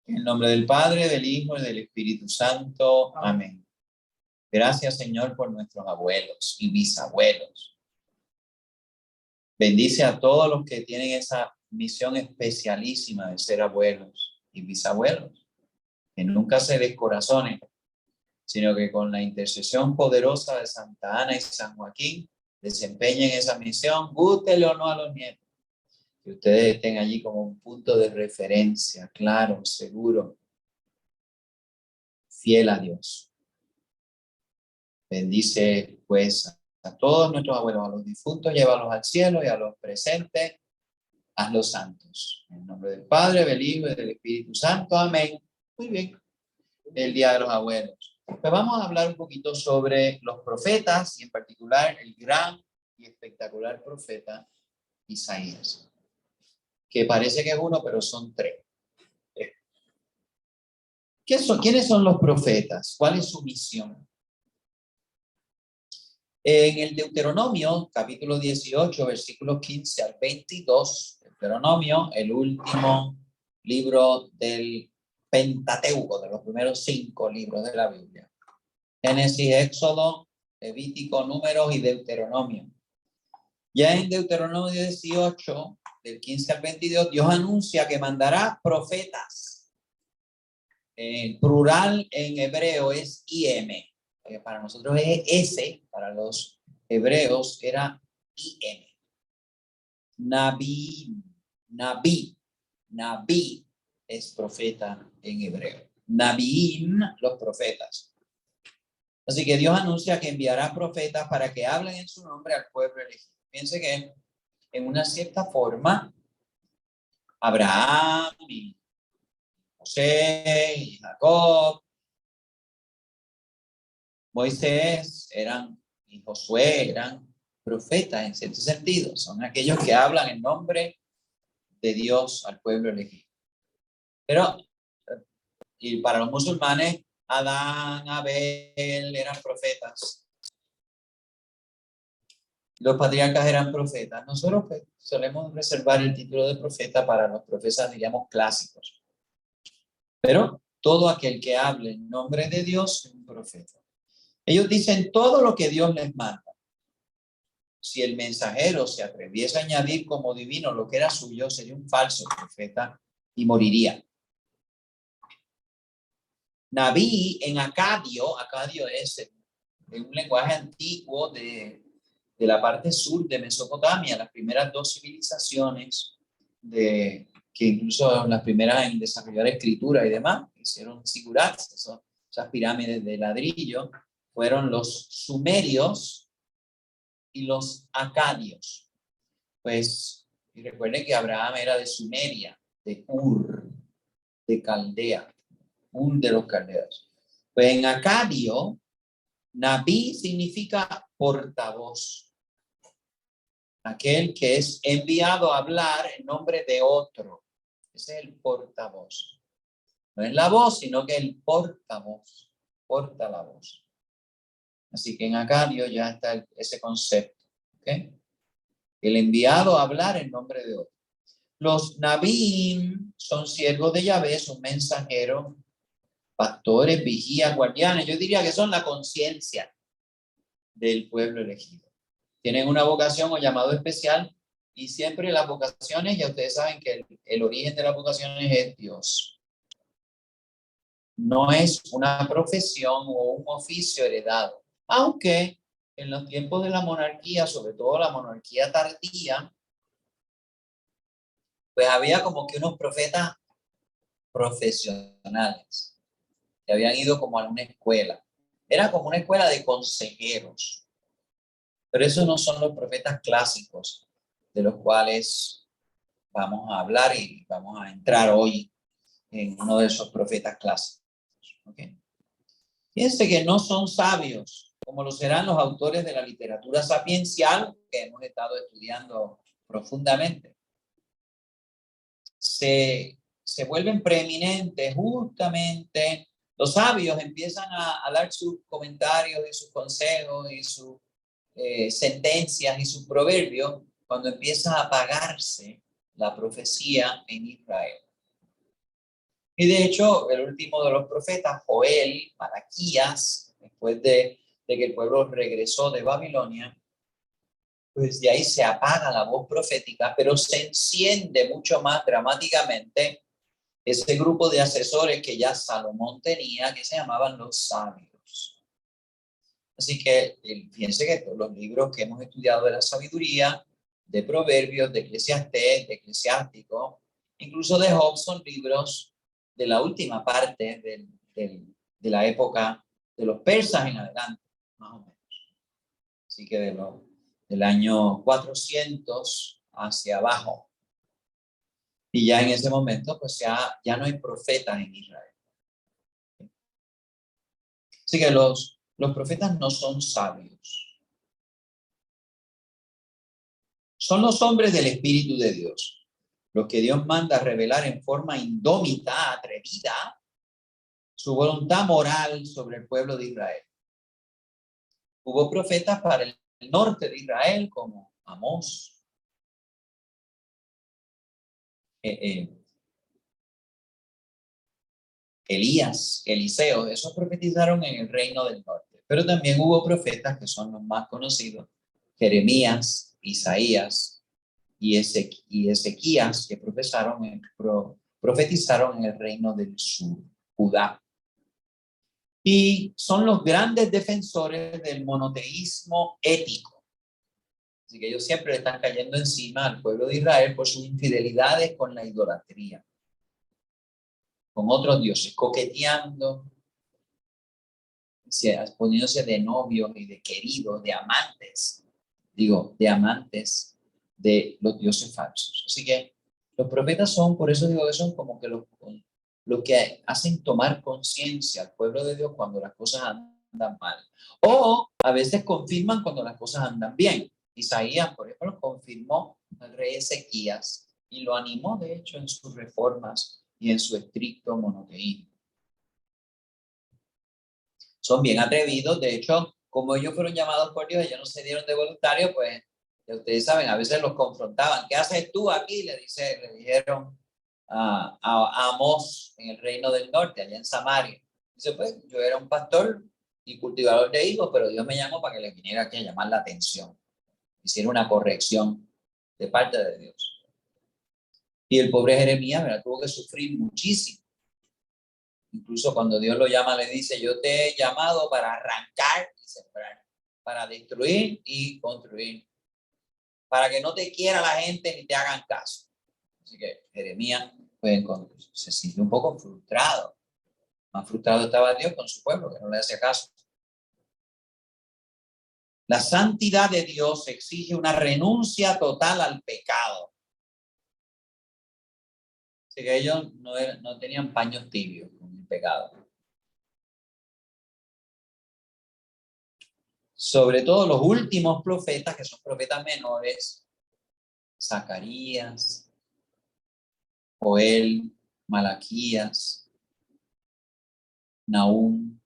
En el nombre del Padre, del Hijo y del Espíritu Santo. Amén. Gracias, Señor, por nuestros abuelos y bisabuelos. Bendice a todos los que tienen esa misión especialísima de ser abuelos y bisabuelos, que nunca se descorazonen, sino que con la intercesión poderosa de Santa Ana y San Joaquín desempeñen esa misión, gústele o no a los nietos. Que ustedes estén allí como un punto de referencia, claro, seguro, fiel a Dios. Bendice pues a todos nuestros abuelos, a los difuntos, llévalos al cielo, y a los presentes, hazlos santos. En el nombre del Padre, del Hijo y del Espíritu Santo. Amén. Muy bien. El Día de los Abuelos. Pues vamos a hablar un poquito sobre los profetas y en particular el gran y espectacular profeta Isaías, que parece que es uno, pero son tres. ¿Quiénes son los profetas? ¿Cuál es su misión? En el Deuteronomio, capítulo 18, versículos 15 al 22, Deuteronomio, el último libro del Pentateuco, de los primeros 5 libros de la Biblia. Génesis, Éxodo, Levítico, Números y Deuteronomio. Ya en Deuteronomio 18, del 15 al 22, Dios anuncia que mandará profetas. El plural en hebreo es IM. Para nosotros es S, para los hebreos era IM. Nabi es profeta en hebreo. Nabiim, los profetas. Así que Dios anuncia que enviará profetas para que hablen en su nombre al pueblo elegido. Piense que en una cierta forma Abraham y José y Jacob, Moisés y Josué eran profetas en cierto sentido. Son aquellos que hablan en nombre de Dios al pueblo elegido. Pero, y para los musulmanes, Adán, Abel eran profetas. Los patriarcas eran profetas. Nosotros pues, solemos reservar el título de profeta para los profetas, diríamos, clásicos. Pero todo aquel que hable en nombre de Dios es un profeta. Ellos dicen todo lo que Dios les manda. Si el mensajero se atreviese a añadir como divino lo que era suyo, sería un falso profeta y moriría. Nabí en acadio es un lenguaje antiguo de la parte sur de Mesopotamia, las primeras 2 civilizaciones que incluso las primeras en desarrollar escritura y demás, hicieron sigurats, esas pirámides de ladrillo, fueron los sumerios y los acadios. Pues, y recuerden que Abraham era de Sumeria, de Ur, de Caldea, Ur de los caldeos. Pues en acadio, Nabí significa portavoz. Aquel que es enviado a hablar en nombre de otro. Ese es el portavoz. No es la voz, sino que el portavoz. Porta la voz. Así que en acadio ya está ese concepto. ¿Okay? El enviado a hablar en nombre de otro. Los Nabim son siervos de Yahvé, son mensajeros, pastores, vigías, guardianes. Yo diría que son la conciencia del pueblo elegido. Tienen una vocación o llamado especial, y siempre las vocaciones, ya ustedes saben que el origen de las vocaciones es Dios. No es una profesión o un oficio heredado, aunque en los tiempos de la monarquía, sobre todo la monarquía tardía, pues había como que unos profetas profesionales que habían ido como a una escuela. Era como una escuela de consejeros. Pero esos no son los profetas clásicos de los cuales vamos a hablar y vamos a entrar hoy en uno de esos profetas clásicos. ¿Okay? Fíjense que no son sabios, como lo serán los autores de la literatura sapiencial que hemos estado estudiando profundamente. Se vuelven preeminentes justamente. Los sabios empiezan a dar sus comentarios y sus consejos y sus sentencias y sus proverbios cuando empieza a apagarse la profecía en Israel. Y de hecho, el último de los profetas, Joel, Malaquías, después de que el pueblo regresó de Babilonia, pues de ahí se apaga la voz profética, pero se enciende mucho más dramáticamente ese grupo de asesores que ya Salomón tenía, que se llamaban los sabios. Así que fíjense que todos los libros que hemos estudiado de la sabiduría, de Proverbios, de Eclesiastés, de Eclesiástico, incluso de Job, son libros de la última parte de la época de los persas en adelante, más o menos. Así que del año 400 hacia abajo. Y ya en ese momento, pues ya no hay profetas en Israel. Así que los profetas no son sabios. Son los hombres del Espíritu de Dios, los que Dios manda a revelar en forma indómita, atrevida, su voluntad moral sobre el pueblo de Israel. Hubo profetas para el norte de Israel como Amós, Elías, Eliseo, esos profetizaron en el reino del norte. Pero también hubo profetas que son los más conocidos, Jeremías, Isaías y Ezequías, que profetizaron en el reino del sur, Judá. Y son los grandes defensores del monoteísmo ético. Así que ellos siempre le están cayendo encima al pueblo de Israel por sus infidelidades con la idolatría, con otros dioses, coqueteando, poniéndose de novios y de queridos, de amantes, de amantes de los dioses falsos. Así que los profetas son, por eso digo que son como que los que hacen tomar conciencia al pueblo de Dios cuando las cosas andan mal. O a veces confirman cuando las cosas andan bien. Isaías, por ejemplo, confirmó al rey Ezequías y lo animó, de hecho, en sus reformas y en su estricto monoteísmo. Son bien atrevidos, de hecho, como ellos fueron llamados por Dios, ellos no se dieron de voluntario, pues ustedes saben, a veces los confrontaban. ¿Qué haces tú aquí? Le dijeron a Amós en el reino del norte, allá en Samaria. Dice, pues yo era un pastor y cultivador de higos, pero Dios me llamó para que le viniera aquí a llamar la atención. Hiciera una corrección de parte de Dios. Y el pobre Jeremías, ¿verdad?, tuvo que sufrir muchísimo. Incluso cuando Dios lo llama, le dice, yo te he llamado para arrancar y sembrar, para destruir y construir, para que no te quiera la gente ni te hagan caso. Así que Jeremías pues, se sintió un poco frustrado. Más frustrado estaba Dios con su pueblo, que no le hacía caso. La santidad de Dios exige una renuncia total al pecado. Así que ellos no tenían paños tibios con el pecado. Sobre todo los últimos profetas, que son profetas menores, Zacarías, Joel, Malaquías, Nahum,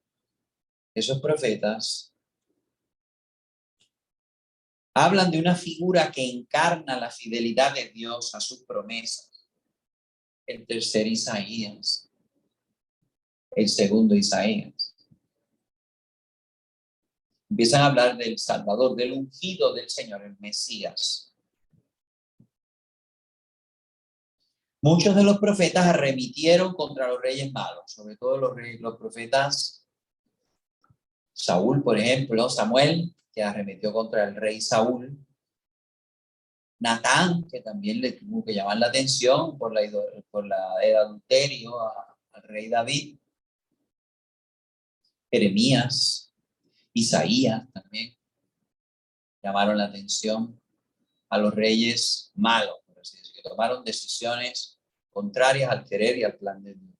esos profetas hablan de una figura que encarna la fidelidad de Dios a sus promesas. El tercer Isaías, el segundo Isaías. Empiezan a hablar del Salvador, del ungido del Señor, el Mesías. Muchos de los profetas arremitieron contra los reyes malos, sobre todo los profetas Saúl, por ejemplo, Samuel, que arremetió contra el rey Saúl. Natán, que también le tuvo que llamar la atención por el adulterio al rey David. Jeremías, Isaías también llamaron la atención a los reyes malos, por así decirlo, que tomaron decisiones contrarias al querer y al plan de Dios.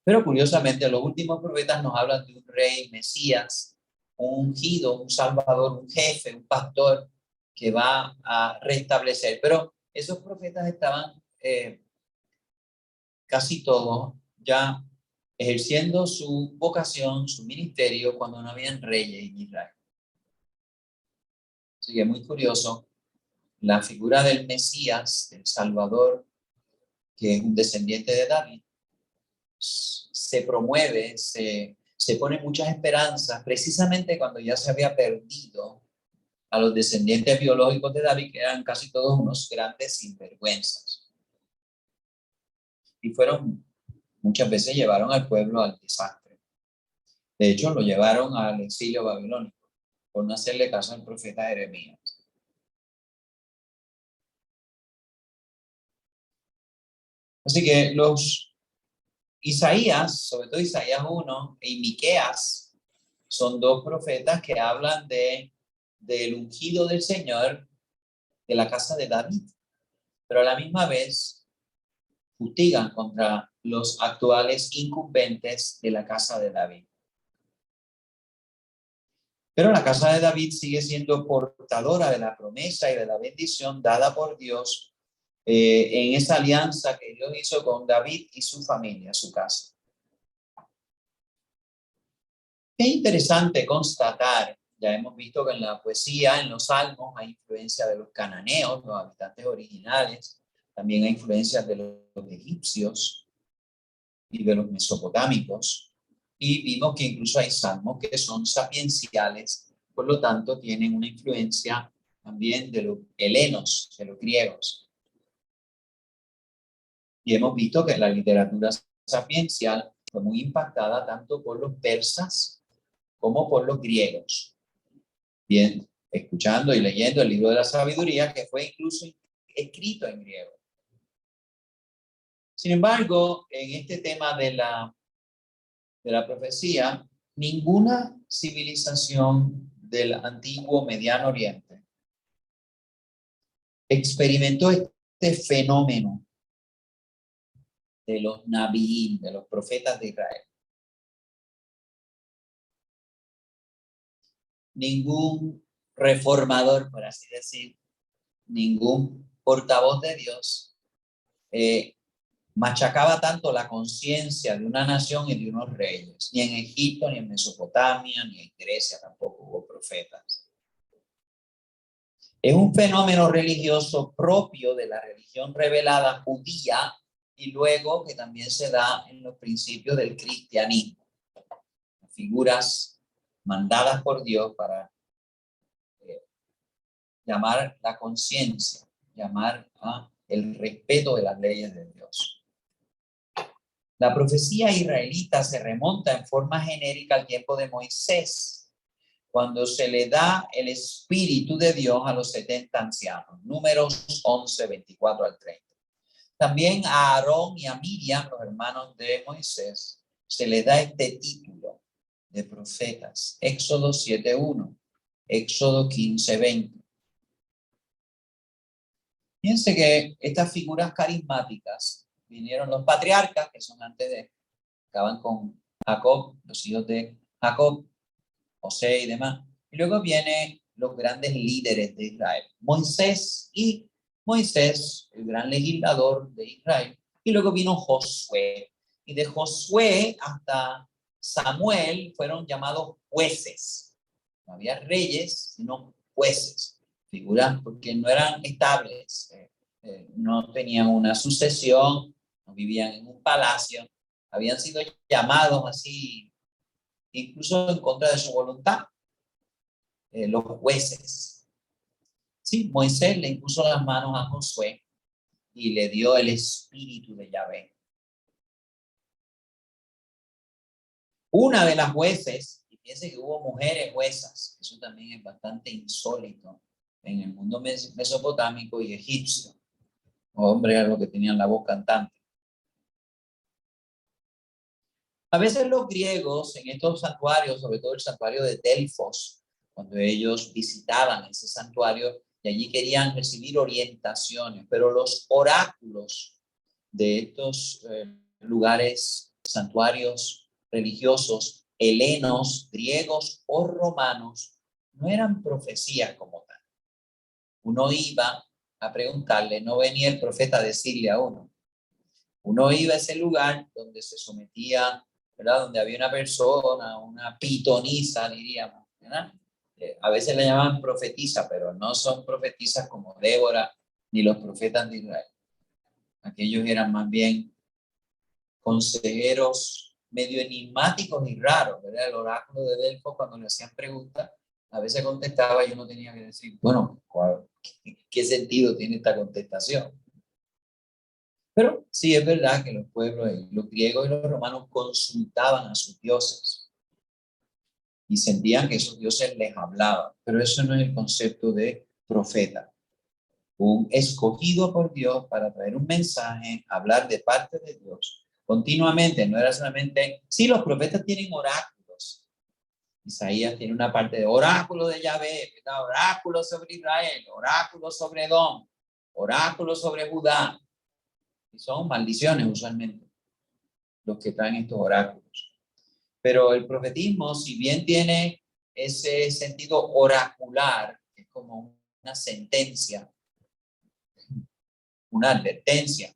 Pero curiosamente, los últimos profetas nos hablan de un rey Mesías, un ungido, un salvador, un jefe, un pastor que va a restablecer. Pero esos profetas estaban casi todos ya ejerciendo su vocación, su ministerio, cuando no habían reyes en Israel. Así que es muy curioso la figura del Mesías, del Salvador, que es un descendiente de David, se promueve, se pone muchas esperanzas, precisamente cuando ya se había perdido a los descendientes biológicos de David, que eran casi todos unos grandes sinvergüenzas. Y muchas veces llevaron al pueblo al desastre. De hecho, lo llevaron al exilio babilónico por no hacerle caso al profeta Jeremías. Así que Isaías, sobre todo Isaías 1 y Miqueas, son dos profetas que hablan del ungido del Señor de la casa de David, pero a la misma vez fustigan contra los actuales incumbentes de la casa de David. Pero la casa de David sigue siendo portadora de la promesa y de la bendición dada por Dios en esa alianza que Dios hizo con David y su familia, su casa. Es interesante constatar, ya hemos visto que en la poesía, en los salmos, hay influencia de los cananeos, los habitantes originales, también hay influencias de los egipcios y de los mesopotámicos, y vimos que incluso hay salmos que son sapienciales, por lo tanto tienen una influencia también de los helenos, de los griegos. Y hemos visto que la literatura sapiencial fue muy impactada tanto por los persas como por los griegos. Bien, escuchando y leyendo el libro de la sabiduría, que fue incluso escrito en griego. Sin embargo, en este tema de la profecía, ninguna civilización del antiguo Mediano Oriente experimentó este fenómeno de los nabiín, de los profetas de Israel. Ningún reformador, por así decir, ningún portavoz de Dios machacaba tanto la conciencia de una nación y de unos reyes. Ni en Egipto, ni en Mesopotamia, ni en Grecia tampoco hubo profetas. Es un fenómeno religioso propio de la religión revelada judía y luego que también se da en los principios del cristianismo. Figuras mandadas por Dios para llamar la conciencia, llamar a el respeto de las leyes de Dios. La profecía israelita se remonta en forma genérica al tiempo de Moisés, cuando se le da el Espíritu de Dios a los 70 ancianos, Números 11, 24 al 30. También a Aarón y a Miriam, los hermanos de Moisés, se les da este título de profetas, Éxodo 7:1, Éxodo 15:20. Fíjense que estas figuras carismáticas vinieron los patriarcas, que son acaban con Jacob, los hijos de Jacob, José y demás. Y luego vienen los grandes líderes de Israel, Moisés, el gran legislador de Israel. Y luego vino Josué. Y de Josué hasta Samuel fueron llamados jueces. No había reyes, sino jueces. Figuras porque no eran estables, no tenían una sucesión, no vivían en un palacio, habían sido llamados así, incluso en contra de su voluntad, los jueces. Sí, Moisés le impuso las manos a Josué y le dio el espíritu de Yahvé. Una de las jueces, y piense que hubo mujeres juezas, eso también es bastante insólito en el mundo mesopotámico y egipcio. Hombres eran los que tenían la voz cantante. A veces los griegos en estos santuarios, sobre todo el santuario de Delfos, cuando ellos visitaban ese santuario y allí querían recibir orientaciones, pero los oráculos de estos lugares, santuarios religiosos, helenos, griegos o romanos, no eran profecías como tal. Uno iba a preguntarle, no venía el profeta a decirle a uno. Uno iba a ese lugar donde se sometía, ¿verdad? Donde había una persona, una pitonisa, diríamos, ¿verdad? A veces le llaman profetisa, pero no son profetisas como Débora ni los profetas de Israel. Aquellos eran más bien consejeros medio enigmáticos y raros, ¿verdad? El oráculo de Delfos, cuando le hacían preguntas, a veces contestaba y uno tenía que decir, bueno, ¿qué sentido tiene esta contestación? Pero sí es verdad que los pueblos, los griegos y los romanos consultaban a sus dioses y sentían que esos dioses les hablaban, pero eso no es el concepto de profeta. Un escogido por Dios para traer un mensaje, hablar de parte de Dios continuamente, no era solamente, sí, los profetas tienen oráculos. Isaías tiene una parte de oráculo de Yahvé, oráculo sobre Israel, oráculo sobre Edom, oráculo sobre Judá. Y son maldiciones usualmente los que traen estos oráculos. Pero el profetismo, si bien tiene ese sentido oracular, es como una sentencia, una advertencia.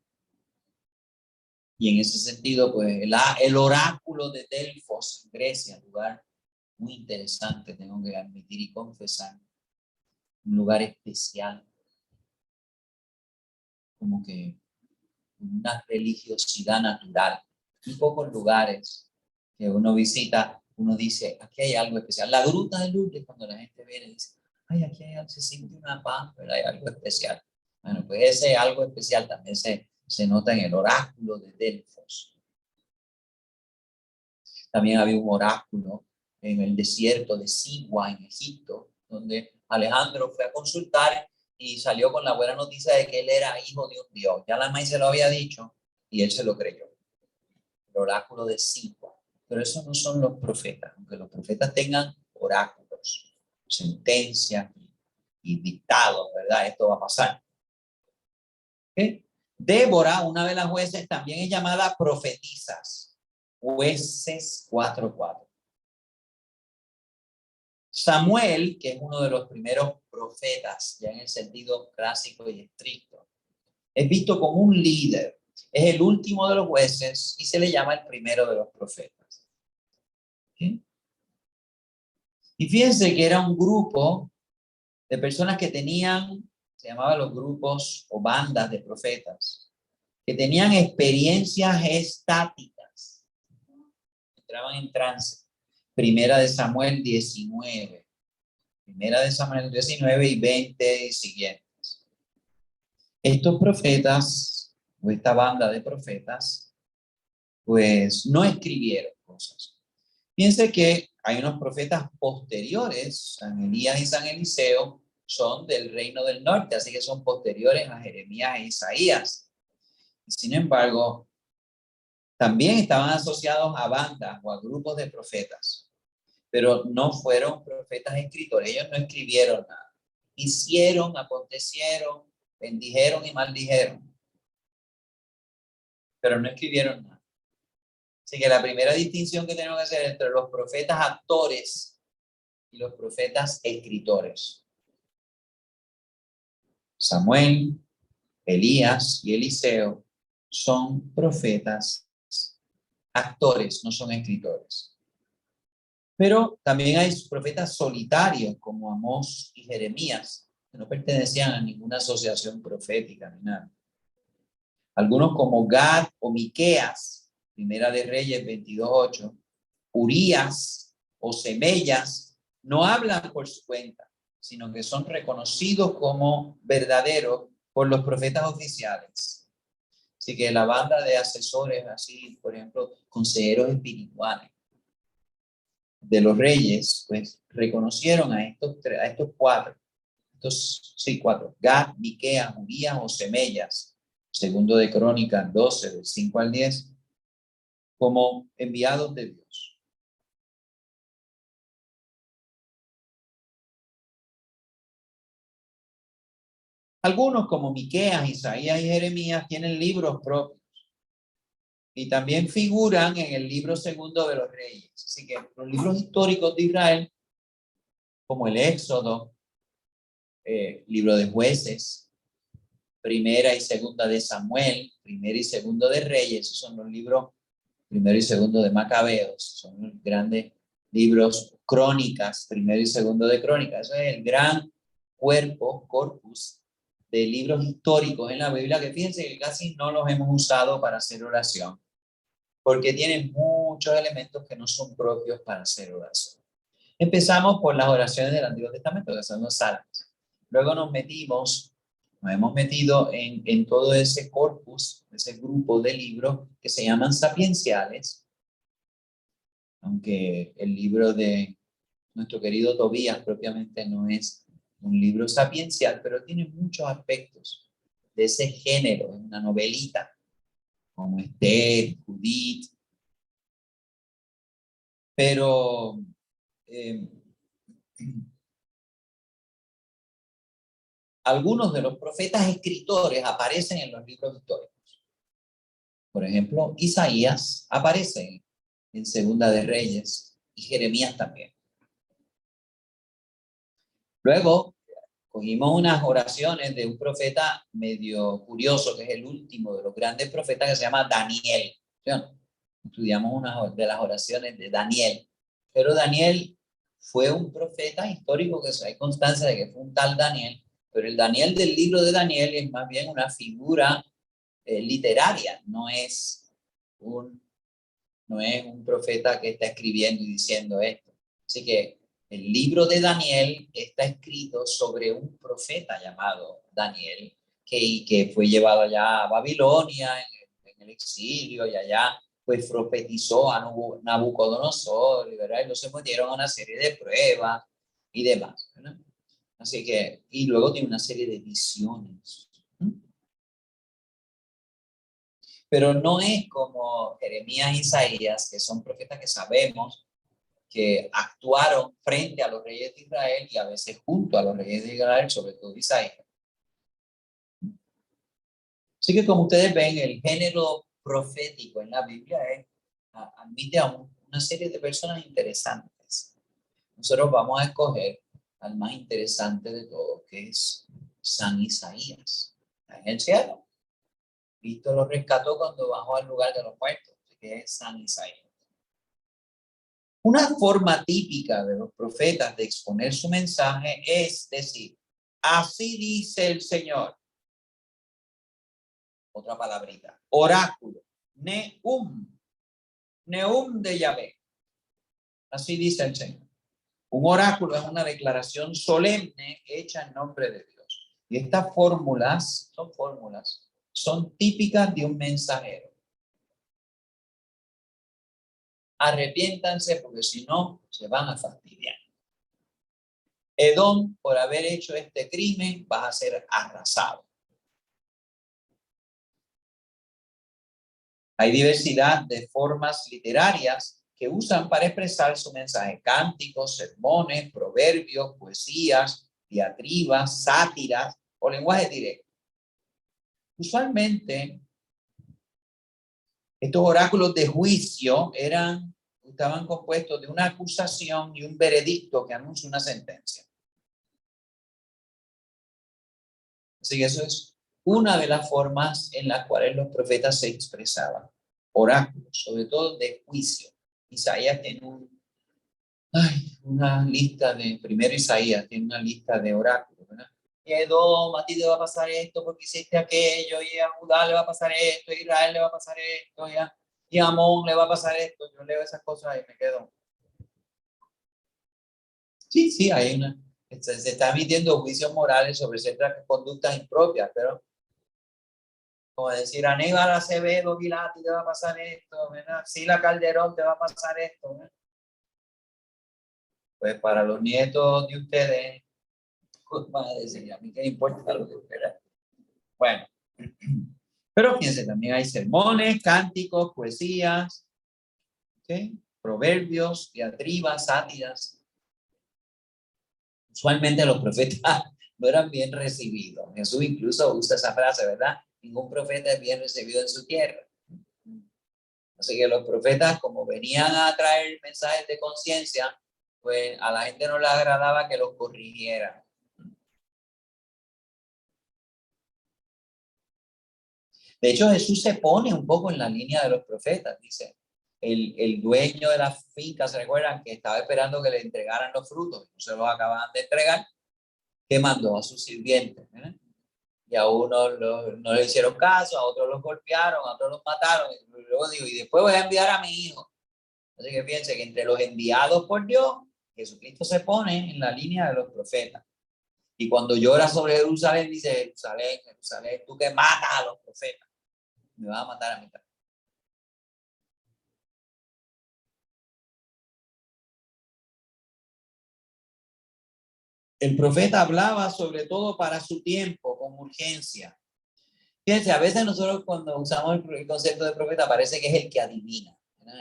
Y en ese sentido, pues el oráculo de Delfos, en Grecia, lugar muy interesante, tengo que admitir y confesar, un lugar especial, como que una religiosidad natural. Y pocos lugares que uno visita, uno dice, aquí hay algo especial. La Gruta de Lourdes, cuando la gente viene y dice, ay, aquí hay, se siente una paz, pero hay algo especial. Bueno, pues ese algo especial también se nota en el oráculo de Delfos. También había un oráculo en el desierto de Sigua, en Egipto, donde Alejandro fue a consultar y salió con la buena noticia de que él era hijo de un dios. Ya la maíz se lo había dicho y él se lo creyó. El oráculo de Sigua. Pero esos no son los profetas, aunque los profetas tengan oráculos, sentencias y dictados, ¿verdad? Esto va a pasar. ¿Okay? Débora, una de las jueces, también es llamada profetisas. Jueces 4:4. Samuel, que es uno de los primeros profetas, ya en el sentido clásico y estricto, es visto como un líder. Es el último de los jueces y se le llama el primero de los profetas. ¿Okay? Y fíjense que era un grupo de personas que tenían, se llamaban los grupos o bandas de profetas, que tenían experiencias estáticas, entraban en trance. Primera de Samuel 19. Primera de Samuel 19 y 20 y siguientes. Estos profetas, o esta banda de profetas, pues no escribieron cosas. Piense que hay unos profetas posteriores, San Elías y San Eliseo, son del reino del norte, así que son posteriores a Jeremías e Isaías. Sin embargo, también estaban asociados a bandas o a grupos de profetas, pero no fueron profetas escritores, ellos no escribieron nada. Hicieron, acontecieron, bendijeron y maldijeron, pero no escribieron nada. Así que la primera distinción que tenemos que hacer entre los profetas actores y los profetas escritores. Samuel, Elías y Eliseo son profetas actores, no son escritores. Pero también hay profetas solitarios como Amós y Jeremías, que no pertenecían a ninguna asociación profética ni nada. Algunos como Gad o Miqueas, Primera de Reyes 22:8, Urías o Semellas, no hablan por su cuenta, sino que son reconocidos como verdaderos por los profetas oficiales. Así que la banda de asesores, así, por ejemplo, consejeros espirituales de los reyes, pues reconocieron a estos cuatro, Gad, Miqueas, Urías o Semellas, segundo de Crónicas 12, del 5 al 10, como enviados de Dios. Algunos, como Miqueas, Isaías y Jeremías, tienen libros propios y también figuran en el libro segundo de los reyes. Así que los libros históricos de Israel, como el Éxodo, libro de Jueces, Primera y Segunda de Samuel, Primera y Segundo de Reyes, esos son los libros Primero y Segundo de Macabeos, son los grandes libros, Crónicas, Primero y Segundo de Crónicas. Eso es el gran corpus de libros históricos en la Biblia, que fíjense que casi no los hemos usado para hacer oración. porque tiene muchos elementos que no son propios para hacer oración. Empezamos por las oraciones del Antiguo Testamento, que son los salmos. Luego nos hemos metido en todo ese corpus, ese grupo de libros que se llaman sapienciales, aunque el libro de nuestro querido Tobías propiamente no es un libro sapiencial, pero tiene muchos aspectos de ese género, es una novelita, como Esther, Judith, pero algunos de los profetas escritores aparecen en los libros históricos. Por ejemplo, Isaías aparece en Segunda de Reyes y Jeremías también. Luego, cogimos unas oraciones de un profeta medio curioso, que es el último de los grandes profetas, que se llama Daniel. ¿Sí? Estudiamos una de las oraciones de Daniel. Pero Daniel fue un profeta histórico, que hay constancia de que fue un tal Daniel, pero el Daniel del libro de Daniel es más bien una figura literaria, no es un profeta que está escribiendo y diciendo esto. Así que el libro de Daniel está escrito sobre un profeta llamado Daniel, que fue llevado allá a Babilonia en el exilio, y allá pues profetizó a Nabucodonosor, ¿verdad? Y los sometieron a una serie de pruebas y demás, ¿verdad? Así que, y luego tiene una serie de visiones. Pero no es como Jeremías e Isaías, que son profetas que sabemos que actuaron frente a los reyes de Israel y a veces junto a los reyes de Israel, sobre todo Isaías. Así que como ustedes ven, el género profético en la Biblia admite a una serie de personas interesantes. Nosotros vamos a escoger al más interesante de todos, que es San Isaías. Está en el cielo. Cristo lo rescató cuando bajó al lugar de los muertos, que es San Isaías. Una forma típica de los profetas de exponer su mensaje es decir, así dice el Señor. Otra palabrita, oráculo, neum de Yahvé. Así dice el Señor. Un oráculo es una declaración solemne hecha en nombre de Dios. Y estas fórmulas son típicas de un mensajero. Arrepiéntanse porque si no, se van a fastidiar. Edom, por haber hecho este crimen, vas a ser arrasado. Hay diversidad de formas literarias que usan para expresar su mensaje: cánticos, sermones, proverbios, poesías, diatribas, sátiras o lenguaje directo. Usualmente, estos oráculos de juicio estaban compuestos de una acusación y un veredicto que anuncia una sentencia. Así que eso es una de las formas en las cuales los profetas se expresaban. Oráculos, sobre todo de juicio. Isaías tiene una lista primero Isaías tiene una lista de oráculos, ¿verdad? Y Edom, a ti te va a pasar esto porque hiciste aquello, y a Judá le va a pasar esto, y a Israel le va a pasar esto, y a Amón le va a pasar esto. Yo leo esas cosas y me quedo. Sí, se está emitiendo juicios morales sobre ciertas conductas impropias, pero como decir, Aníbal Acevedo Vilati te va a pasar esto, ¿verdad? Sila Calderón te va a pasar esto, ¿verdad? Pues para los nietos de ustedes, pues van a decir, a mí qué importa lo que espera. Bueno, pero fíjense, también hay sermones, cánticos, poesías, ¿okay? Proverbios, diatribas, sátiras. Usualmente los profetas no eran bien recibidos. Jesús incluso usa esa frase, ¿verdad? Ningún profeta es bien recibido en su tierra. Así que los profetas, como venían a traer mensajes de conciencia, pues a la gente no le agradaba que los corrigieran. De hecho, Jesús se pone un poco en la línea de los profetas. Dice, el dueño de la finca, ¿se recuerdan? Que estaba esperando que le entregaran los frutos. No se los acababan de entregar. ¿Qué mandó? A sus sirvientes. Y a unos no le hicieron caso, a otros los golpearon, a otros los mataron. luego digo, y después voy a enviar a mi hijo. Así que fíjense que entre los enviados por Dios, Jesucristo se pone en la línea de los profetas. Y cuando llora sobre Jerusalén, dice, Jerusalén, Jerusalén, tú que matas a los profetas, me vas a matar a mí también. El profeta hablaba sobre todo para su tiempo, con urgencia. Fíjense, a veces nosotros cuando usamos el concepto de profeta parece que es el que adivina, ¿no?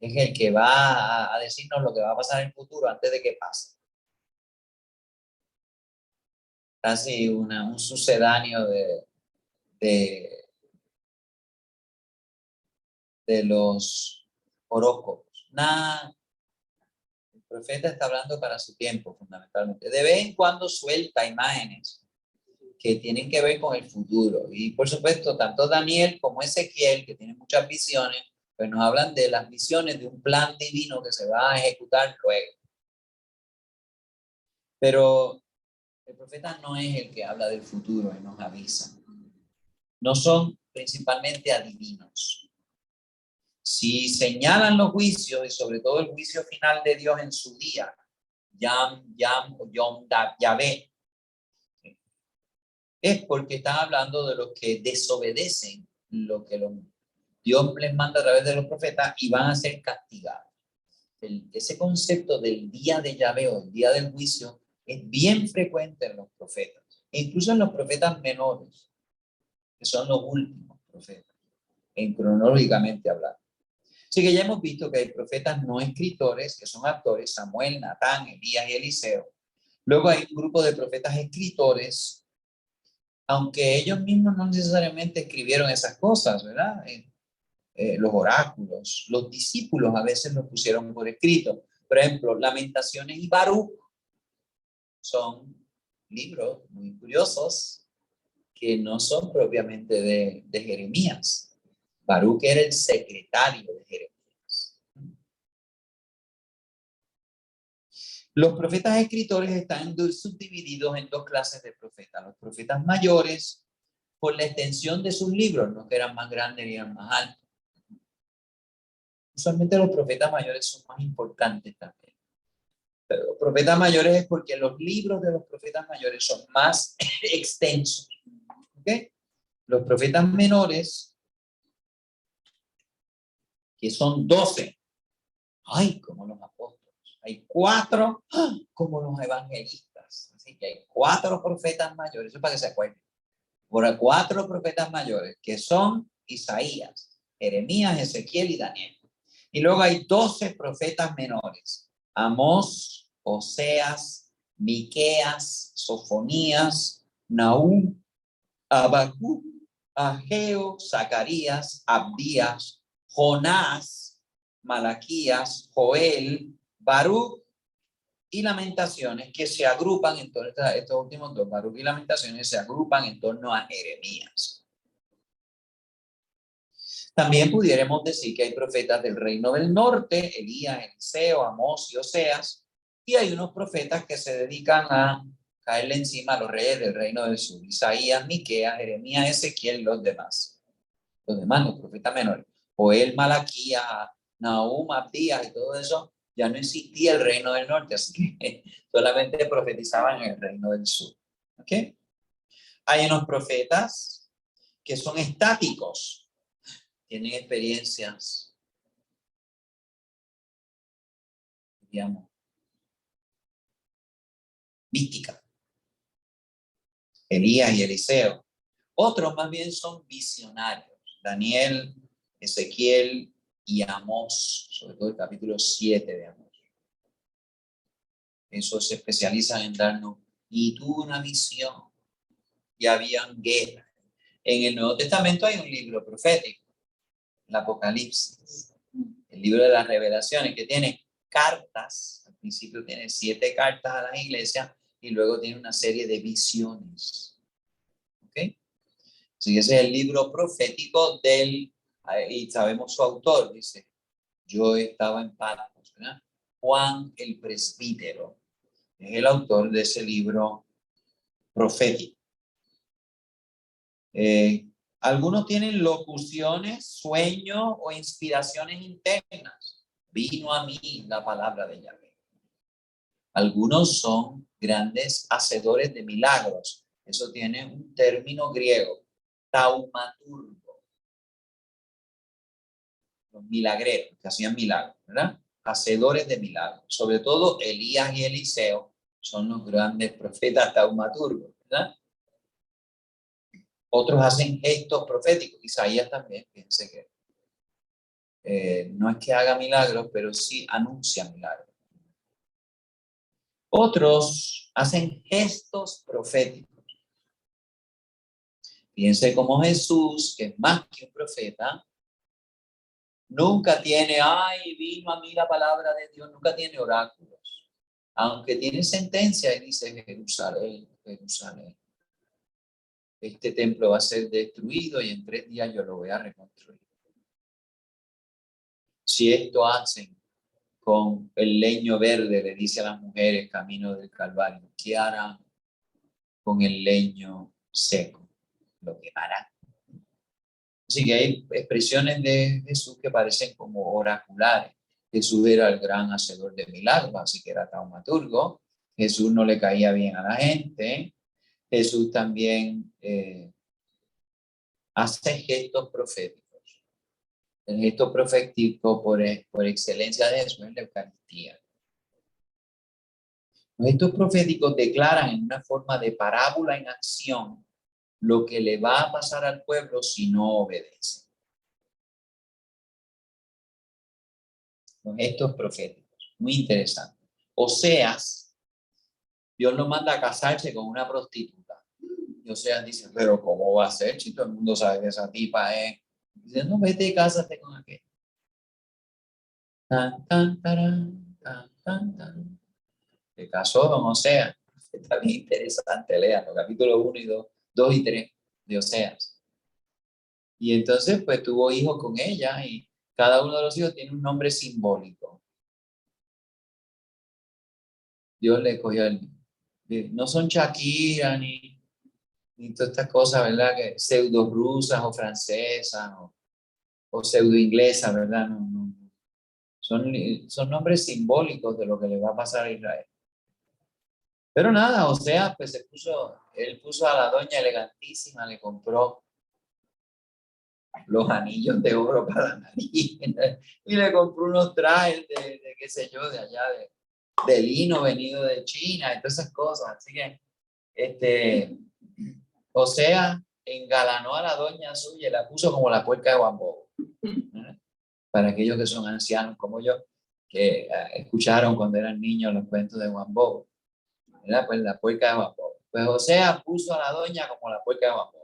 Es el que va a decirnos lo que va a pasar en el futuro antes de que pase. Casi un sucedáneo de, de los horóscopos. Nada, el profeta está hablando para su tiempo, fundamentalmente. De vez en cuando suelta imágenes que tienen que ver con el futuro. Y por supuesto, tanto Daniel como Ezequiel, que tienen muchas visiones, pues nos hablan de las visiones de un plan divino que se va a ejecutar luego. Pero el profeta no es el que habla del futuro y nos avisa. No son principalmente adivinos. Si señalan los juicios y sobre todo el juicio final de Dios en su día, Yam o Yom Yahvé, es porque están hablando de los que desobedecen lo que Dios les manda a través de los profetas y van a ser castigados. Ese concepto del día de Yahvé o el día del juicio es bien frecuente en los profetas, incluso en los profetas menores, que son los últimos profetas, cronológicamente hablando. Así que ya hemos visto que hay profetas no escritores, que son actores, Samuel, Natán, Elías y Eliseo. Luego hay un grupo de profetas escritores, aunque ellos mismos no necesariamente escribieron esas cosas, ¿verdad? Los oráculos, los discípulos a veces los pusieron por escrito. Por ejemplo, Lamentaciones y Baruch son libros muy curiosos que no son propiamente de Jeremías. Baruch era el secretario de Jeremías. Los profetas escritores están subdivididos en dos clases de profetas. Los profetas mayores, por la extensión de sus libros, no que eran más grandes ni eran más altos. Usualmente los profetas mayores son más importantes también. Pero los profetas mayores es porque los libros de los profetas mayores son más extensos. ¿Okay? Los profetas menores, que son 12, ay, como los apóstoles. Hay 4 como los evangelistas. Así que hay 4 profetas mayores, eso es para que se acuerden. Por 4 profetas mayores, que son Isaías, Jeremías, Ezequiel y Daniel. Y luego hay 12 profetas menores, Amós, Oseas, Miqueas, Sofonías, Nahum, Habacuc, Ageo, Zacarías, Abdías, Jonás, Malaquías, Joel, Baruch y Lamentaciones, que se agrupan en torno a estos últimos dos, Baruch y Lamentaciones, se agrupan en torno a Jeremías. También pudiéramos decir que hay profetas del reino del norte, Elías, Eliseo, Amós y Oseas, y hay unos profetas que se dedican a caerle encima a los reyes del reino del sur, Isaías, Miqueas, Jeremías, Ezequiel, los demás, los profetas menores, Joel, Malaquías, Nahum, Abdías y todo eso, ya no existía el reino del norte, así que solamente profetizaban en el reino del sur. ¿Okay? Hay unos profetas que son estáticos, tienen experiencias, digamos, místicas. Elías y Eliseo. Otros más bien son visionarios. Daniel, Ezequiel y Amós, sobre todo el capítulo 7 de Amós. Esos se especializan en darnos, y tuvo una visión, y habían guerra. En el Nuevo Testamento hay un libro profético, el Apocalipsis, el libro de las revelaciones, que tiene cartas, al principio tiene 7 cartas a las iglesias, y luego tiene una serie de visiones. ¿Ok? Así que ese es el libro profético del, y sabemos su autor, dice, yo estaba en Patmos, ¿verdad? Juan el presbítero, es el autor de ese libro profético. Algunos tienen locuciones, sueños o inspiraciones internas. Vino a mí la palabra de Yahvé. Algunos son grandes hacedores de milagros. Eso tiene un término griego, taumaturgo. Los milagreros que hacían milagros, ¿verdad? Hacedores de milagros. Sobre todo Elías y Eliseo son los grandes profetas taumaturgos, ¿verdad? Otros hacen gestos proféticos. Isaías también, fíjense que no es que haga milagros, pero sí anuncia milagros. Otros hacen gestos proféticos. Fíjense cómo Jesús, que es más que un profeta, nunca tiene, ay, vino a mí la palabra de Dios, nunca tiene oráculos. Aunque tiene sentencia y dice, Jerusalén, Jerusalén, este templo va a ser destruido y en 3 días yo lo voy a reconstruir. Si esto hacen con el leño verde, le dice a las mujeres camino del Calvario, ¿qué harán con el leño seco? Lo quemarán. Así que hay expresiones de Jesús que parecen como oraculares. Jesús era el gran hacedor de milagros, así que era taumaturgo. Jesús no le caía bien a la gente. Jesús también hace gestos proféticos. El gesto profético por excelencia de Jesús es la Eucaristía. Los gestos proféticos declaran en una forma de parábola en acción lo que le va a pasar al pueblo si no obedece. Los gestos proféticos, muy interesante. Oseas, Dios lo manda a casarse con una prostituta. Y Oseas dice, pero ¿cómo va a ser si todo el mundo sabe que esa tipa es? Dice, no, vete y cásate con aquel. Tan, tan, tarán, tan, tan, tan. Se casó con Oseas. Está bien interesante, lean los capítulos 1 y 2 y 3 de Oseas. Y entonces, pues tuvo hijos con ella y cada uno de los hijos tiene un nombre simbólico. Dios le cogió el nombre. No son Shakira ni todas estas cosas, ¿verdad? Que pseudo rusas o francesas o pseudo inglesas, ¿verdad? No. Son nombres simbólicos de lo que le va a pasar a Israel. Pero nada, o sea, pues él puso a la doña elegantísima, le compró los anillos de oro para la nariz y le compró unos trajes de qué sé yo, de allá, de lino venido de China y todas esas cosas. Así que, o sea, engalanó a la doña suya y la puso como la puerca de Juan Bobo. Para aquellos que son ancianos como yo, que escucharon cuando eran niños los cuentos de Juan Bobo, ¿verdad? Pues la puerca de Juan Bobo. Pues Osea puso a la doña como la puerca de Juan Bobo,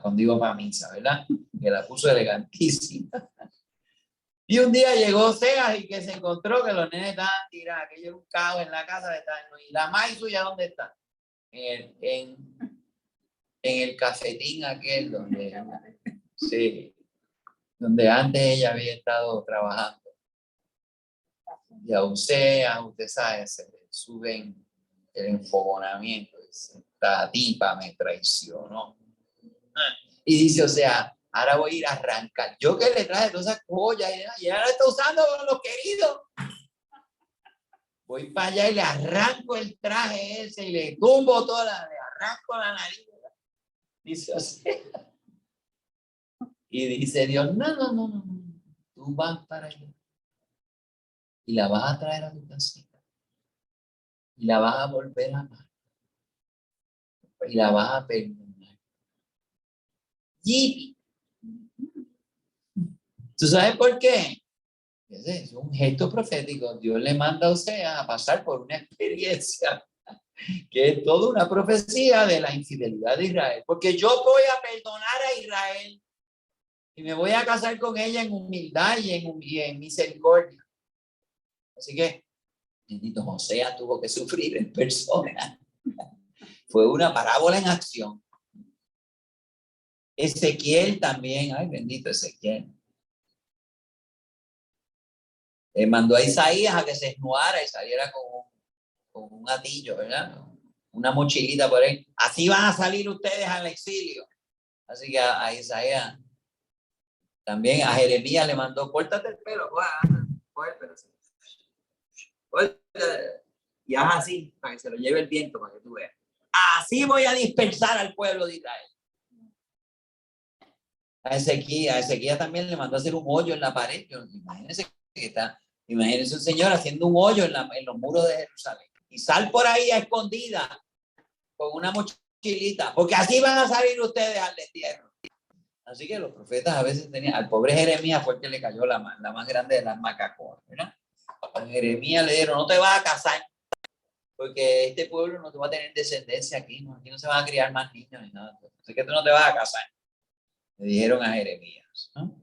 cuando iba para misa, ¿verdad? Que la puso elegantísima. Y un día llegó Osea y que se encontró que los nenes estaban tirados, que era un caos en la casa de y la maíz suya, ¿dónde está? En el cafetín aquel donde antes ella había estado trabajando. Y a Osea, usted sabe, se le suben el enfogonamiento. Esta tipa me traicionó. Y dice, o sea, ahora voy a ir a arrancar. Yo que le traje todas esas joyas y ella la está usando con los queridos. Voy para allá y le arranco el traje ese y le tumbo le arranco la nariz. Dice, o sea, y dice Dios, no. Tú vas para allá y la vas a traer a tu casita y la vas a volver a amar y la vas a perdonar. Y ¿tú sabes por qué? Es un gesto profético. Dios le manda a Oseas a pasar por una experiencia que es toda una profecía de la infidelidad de Israel. Porque yo voy a perdonar a Israel y me voy a casar con ella en humildad y en misericordia. Así que, bendito, Oseas tuvo que sufrir en persona. Fue una parábola en acción. Ezequiel también, ay, bendito Ezequiel. Mandó a Isaías a que se desnudara y saliera con un gatillo, ¿verdad? Una mochilita por ahí. Así van a salir ustedes al exilio. Así que a Isaías, también a Jeremías le mandó, córtate el pelo, córtate, y haz así, para que se lo lleve el viento, para que tú veas. Así voy a dispersar al pueblo de Israel. A Ezequías también le mandó a hacer un hoyo en la pared. Imagínense un señor haciendo un hoyo en los muros de Jerusalén. Y sal por ahí a escondida con una mochilita, porque así van a salir ustedes al destierro. Así que los profetas a veces tenían, al pobre Jeremías fue el que le cayó la más grande de las macacoas, ¿verdad? A Jeremías le dijeron, no te vas a casar, porque este pueblo no te va a tener descendencia aquí, ¿no? Aquí no se van a criar más niños ni nada. Así que tú no te vas a casar. Le dijeron a Jeremías, ¿no?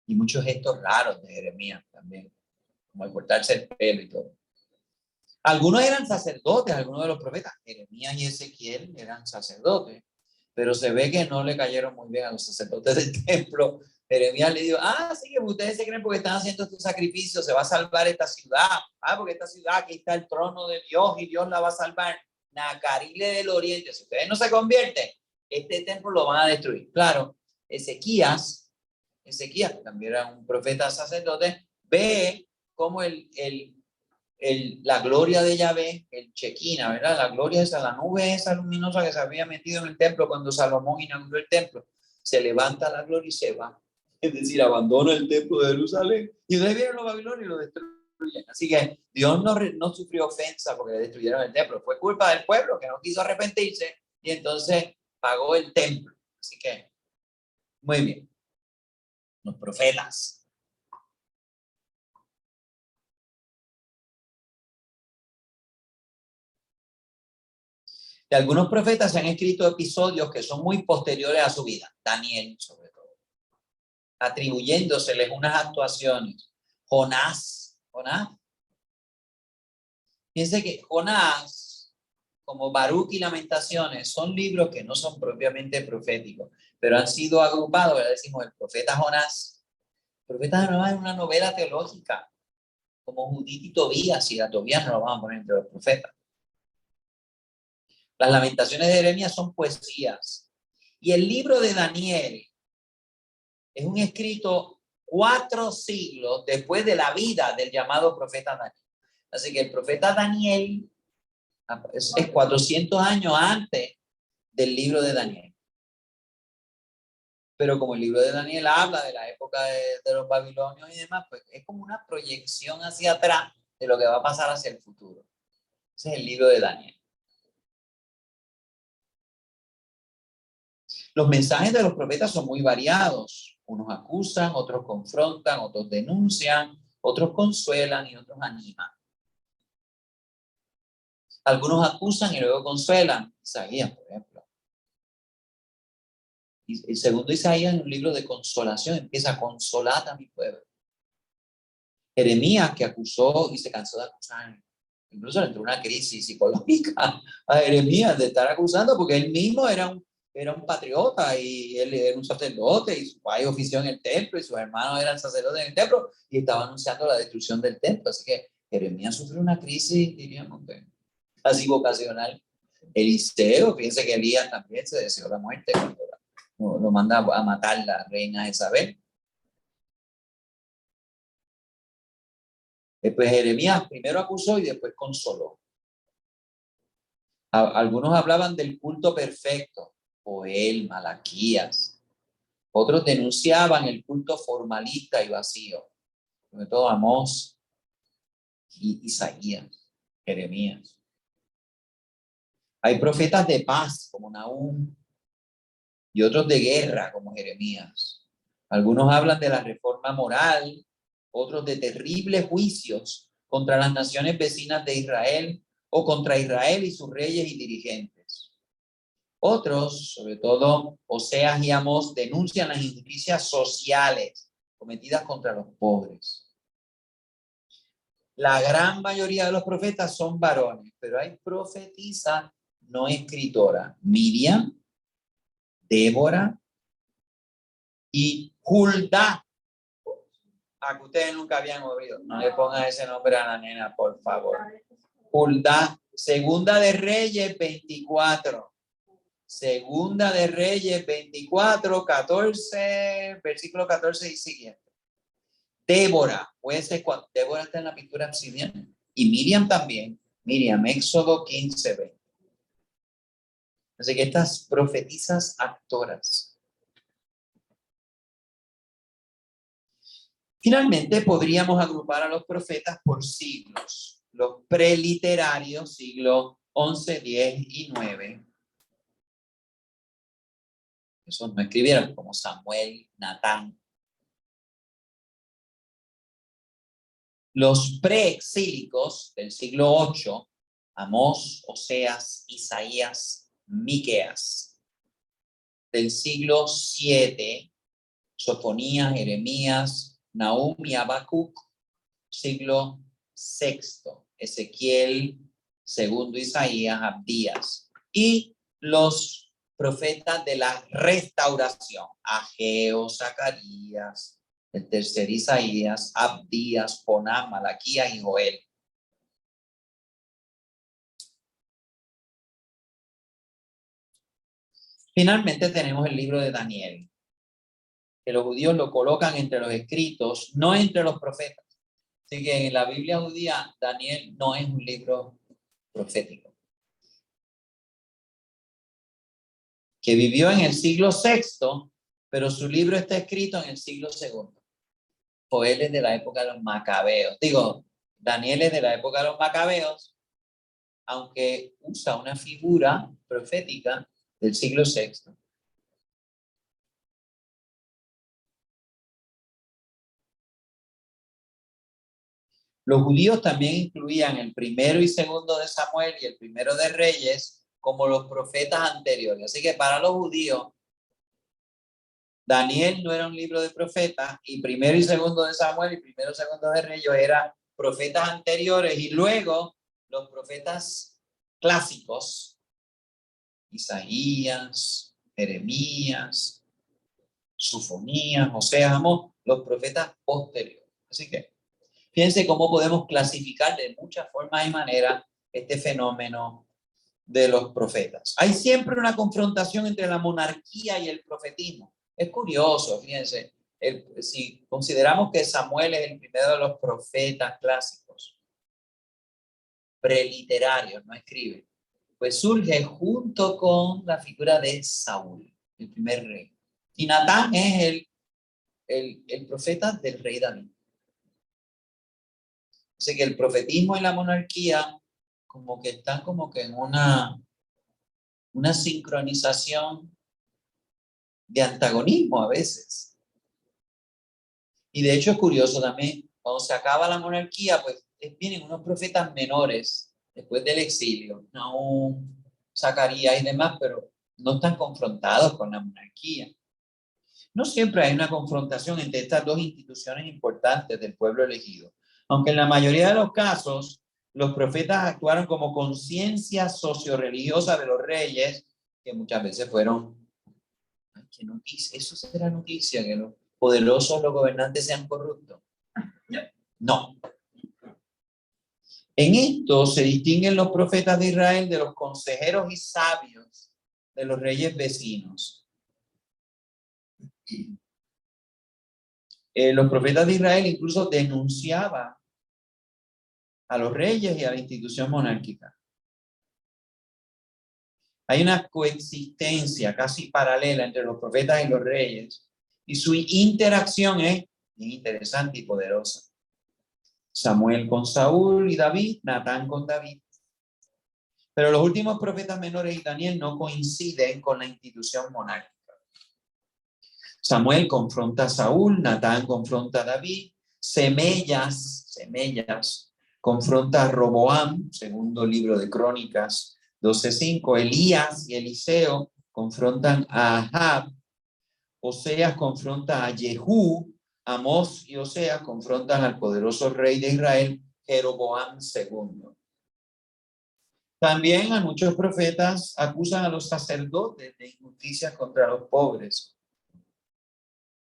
Y muchos gestos raros de Jeremías también, como el cortarse el pelo y todo. Algunos eran sacerdotes, algunos de los profetas. Jeremías y Ezequiel eran sacerdotes, pero se ve que no le cayeron muy bien a los sacerdotes del templo. Jeremías le dijo, sí, que ustedes se creen porque están haciendo estos sacrificios, se va a salvar esta ciudad. Porque esta ciudad, aquí está el trono de Dios y Dios la va a salvar. Nacarile del oriente, si ustedes no se convierten, este templo lo van a destruir. Claro, Ezequías, que también era un profeta sacerdote, ve cómo la gloria de Yahvé, el Chequina, ¿verdad? La gloria esa, la nube esa luminosa que se había metido en el templo cuando Salomón inauguró el templo, se levanta la gloria y se va. Es decir, abandona el templo de Jerusalén. Y de ahí vienen los babilonios y lo destruyen. Así que Dios no sufrió ofensa porque destruyeron el templo. Fue culpa del pueblo que no quiso arrepentirse y entonces pagó el templo. Así que, muy bien. Los profetas. De algunos profetas se han escrito episodios que son muy posteriores a su vida. Daniel, sobre todo, atribuyéndoseles unas actuaciones. Jonás. Fíjense que Jonás, como Baruch y Lamentaciones, son libros que no son propiamente proféticos, pero han sido agrupados, ya decimos, el profeta Jonás. El profeta Jonás es una novela teológica, como Judith y Tobías, y a Tobías no lo vamos a poner entre los profetas. Las Lamentaciones de Jeremías son poesías. Y el libro de Daniel es un escrito 4 siglos después de la vida del llamado profeta Daniel. Así que el profeta Daniel es 400 años antes del libro de Daniel. Pero como el libro de Daniel habla de la época de los babilonios y demás, pues es como una proyección hacia atrás de lo que va a pasar hacia el futuro. Ese es el libro de Daniel. Los mensajes de los profetas son muy variados. Unos acusan, otros confrontan, otros denuncian, otros consuelan y otros animan. Algunos acusan y luego consuelan. Isaías, por ejemplo. Y el segundo Isaías es un libro de consolación. Empieza a consolar a mi pueblo. Jeremías, que acusó y se cansó de acusar. Incluso le entró una crisis psicológica a Jeremías de estar acusando porque él mismo era un patriota y él era un sacerdote y su padre ofició en el templo y sus hermanos eran sacerdotes en el templo y estaba anunciando la destrucción del templo. Así que Jeremías sufrió una crisis, diríamos, casi vocacional. Eliseo, fíjense que Elías también se deseó la muerte cuando lo manda a matar la reina Isabel. Después Jeremías primero acusó y después consoló. Algunos hablaban del culto perfecto, Joel, Malaquías. Otros denunciaban el culto formalista y vacío, sobre todo Amós y Isaías, Jeremías. Hay profetas de paz como Nahum y otros de guerra como Jeremías. Algunos hablan de la reforma moral, otros de terribles juicios contra las naciones vecinas de Israel o contra Israel y sus reyes y dirigentes. Otros, sobre todo Oseas y Amós, denuncian las injusticias sociales cometidas contra los pobres. La gran mayoría de los profetas son varones, pero hay profetisas no escritoras. Miriam, Débora y Hulda. A que ustedes nunca habían oído. No le pongan ese nombre a la nena, por favor. Huldah, Segunda de Reyes 24. Segunda de Reyes 24, 14, versículo 14 y siguiente. Débora, puede ser cuando Débora está en la pintura obsidiana. Y Miriam también. Miriam, Éxodo 15, 20. Así que estas profetizas actoras. Finalmente, podríamos agrupar a los profetas por siglos. Los preliterarios, siglos 11, 10 y 9. Esos no escribieron, como Samuel, Natán. Los preexílicos del siglo 8, Amós, Oseas, Isaías, Miqueas. Del siglo 7, Sofonías, Jeremías, Nahum y Habacuc. Siglo 6, Ezequiel, segundo Isaías, Abdías. Y los profetas de la restauración, Ageo, Zacarías, el tercer Isaías, Abdías, Jonás, Malaquías y Joel. Finalmente tenemos el libro de Daniel, que los judíos lo colocan entre los escritos, no entre los profetas. Así que en la Biblia judía, Daniel no es un libro profético. Que vivió en el siglo VI, pero su libro está escrito en el siglo II. Joel es de la época de los macabeos. Daniel es de la época de los macabeos, aunque usa una figura profética del siglo VI. Los judíos también incluían el primero y segundo de Samuel y el primero de Reyes como los profetas anteriores. Así que para los judíos, Daniel no era un libro de profetas y primero y segundo de Samuel y primero y segundo de Reyes eran profetas anteriores y luego los profetas clásicos, Isaías, Jeremías, Sofonías, Oseas, Amós, los profetas posteriores. Así que fíjense cómo podemos clasificar de muchas formas y maneras este fenómeno de los profetas. Hay siempre una confrontación entre la monarquía y el profetismo. Es curioso, fíjense, si consideramos que Samuel es el primero de los profetas clásicos, preliterarios, no escribe, pues surge junto con la figura de Saúl, el primer rey. Y Natán es el profeta del rey David. Así que el profetismo y la monarquía como que están como que en una sincronización de antagonismo a veces. Y de hecho es curioso también, cuando se acaba la monarquía, pues vienen unos profetas menores después del exilio, Nahum, Zacarías y demás, pero no están confrontados con la monarquía. No siempre hay una confrontación entre estas dos instituciones importantes del pueblo elegido, aunque en la mayoría de los casos los profetas actuaron como conciencia socio-religiosa de los reyes, que muchas veces fueron, ay, qué noticia, eso será noticia, que los poderosos, los gobernantes sean corruptos. No. En esto se distinguen los profetas de Israel de los consejeros y sabios de los reyes vecinos. Los profetas de Israel incluso denunciaban a los reyes y a la institución monárquica. Hay una coexistencia casi paralela entre los profetas y los reyes, y su interacción es bien interesante y poderosa. Samuel con Saúl y David, Natán con David. Pero los últimos profetas menores y Daniel no coinciden con la institución monárquica. Samuel confronta a Saúl, Natán confronta a David, Semellas confronta a Roboam, segundo libro de Crónicas 12:5, Elías y Eliseo confrontan a Ahab, Oseas confronta a Jehú, Amós y Oseas confrontan al poderoso rey de Israel, Jeroboam II. También a muchos profetas acusan a los sacerdotes de injusticias contra los pobres.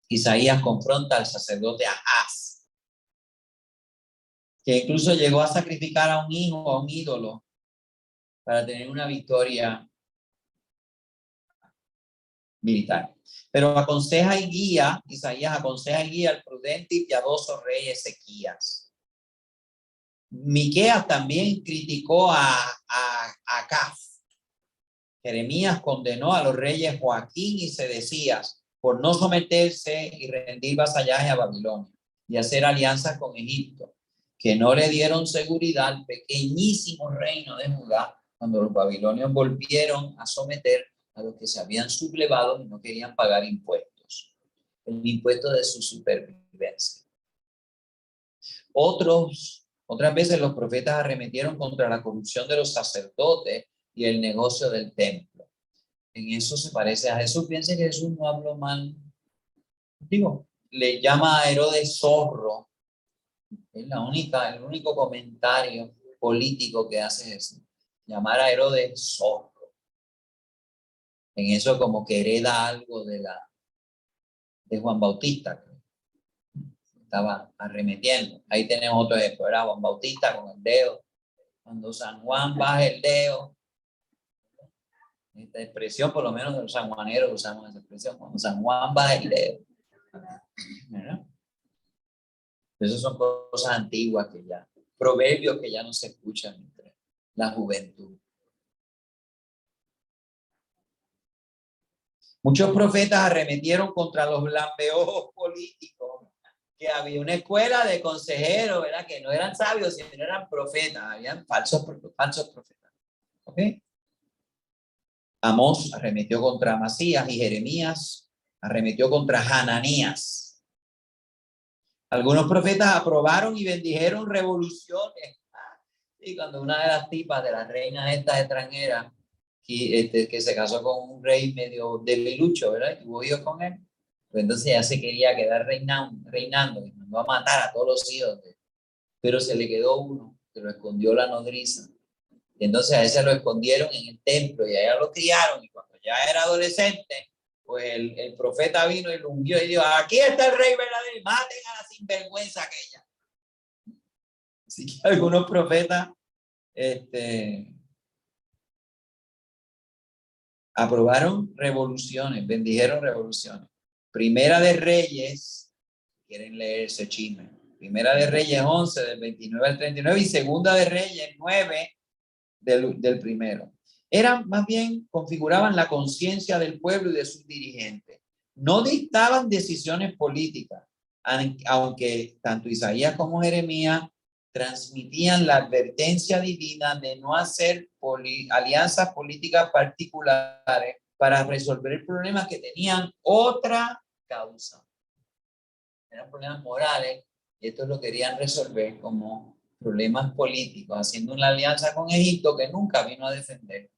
Isaías confronta al sacerdote Ahaz que incluso llegó a sacrificar a un hijo, a un ídolo, para tener una victoria militar. Pero aconseja y guía, Isaías aconseja y guía al prudente y piadoso rey Ezequías. Miqueas también criticó a Acaz. Jeremías condenó a los reyes Joaquín y Sedecías por no someterse y rendir vasallaje a Babilonia y hacer alianzas con Egipto, que no le dieron seguridad al pequeñísimo reino de Judá cuando los babilonios volvieron a someter a los que se habían sublevado y no querían pagar impuestos, el impuesto de su supervivencia. Otras veces los profetas arremetieron contra la corrupción de los sacerdotes y el negocio del templo. En eso se parece a Jesús. Piensen que Jesús no habló mal. Digo, le llama a Herodes zorro. Es el único comentario político que hace Jesús. Llamar a Herodes zorro. En eso como que hereda algo de Juan Bautista. Estaba arremetiendo. Ahí tenemos otro ejemplo. Era Juan Bautista con el dedo. Cuando San Juan baja el dedo. Esta expresión, por lo menos los sanjuaneros usamos esa expresión. Cuando San Juan baja el dedo. ¿Verdad? Esas son cosas antiguas que ya, proverbios que ya no se escuchan entre la juventud. Muchos profetas arremetieron contra los lambeojos políticos, que había una escuela de consejeros, ¿verdad? Que no eran sabios, sino eran profetas, habían falsos profetas. ¿Ok? Amós arremetió contra Amasías y Jeremías arremetió contra Hananías. Algunos profetas aprobaron y bendijeron revoluciones. Y cuando una de las tipas de las reinas estas extranjeras que se casó con un rey medio debilucho, ¿verdad? Y tuvo hijos con él, pues entonces ya se quería quedar reinando y mandó a matar a todos los hijos. Pero se le quedó uno, que lo escondió la nodriza. Y entonces a ese lo escondieron en el templo y allá lo criaron. Y cuando ya era adolescente, pues el profeta vino y lo ungió y dijo: aquí está el rey verdadero, maten a la sinvergüenza aquella. Así que algunos profetas aprobaron revoluciones, bendijeron revoluciones. Primera de Reyes, quieren leer ese chisme. Primera de Reyes 11, del 29 al 39, y Segunda de Reyes 9, del primero. Eran más bien, configuraban la conciencia del pueblo y de sus dirigentes. No dictaban decisiones políticas, aunque tanto Isaías como Jeremías transmitían la advertencia divina de no hacer alianzas políticas particulares para resolver problemas que tenían otra causa. Eran problemas morales y estos lo querían resolver como problemas políticos, haciendo una alianza con Egipto que nunca vino a defender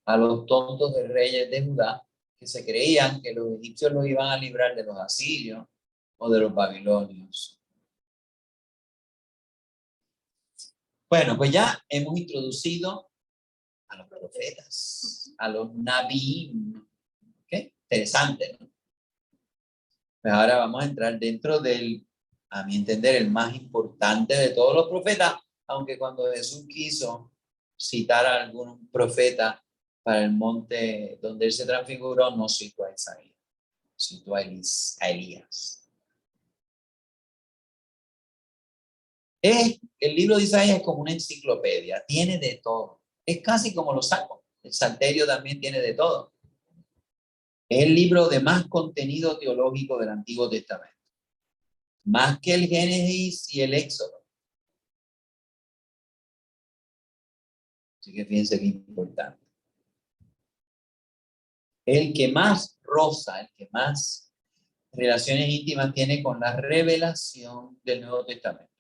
a los tontos de reyes de Judá que se creían que los egipcios los iban a librar de los asirios o de los babilonios. Bueno, pues ya hemos introducido a los profetas, a los nabiim. ¿Okay? Interesante, ¿no? Pues ahora vamos a entrar dentro del, a mi entender, el más importante de todos los profetas, aunque cuando Jesús quiso citar a algún profeta para el monte donde él se transfiguró, no citó a Isaías, citó a Elías. El libro de Isaías es como una enciclopedia, tiene de todo. Es casi como los salmos. El Salterio también tiene de todo. Es el libro de más contenido teológico del Antiguo Testamento. Más que el Génesis y el Éxodo. Así que fíjense qué importante. El que más roza, el que más relaciones íntimas tiene con la revelación del Nuevo Testamento.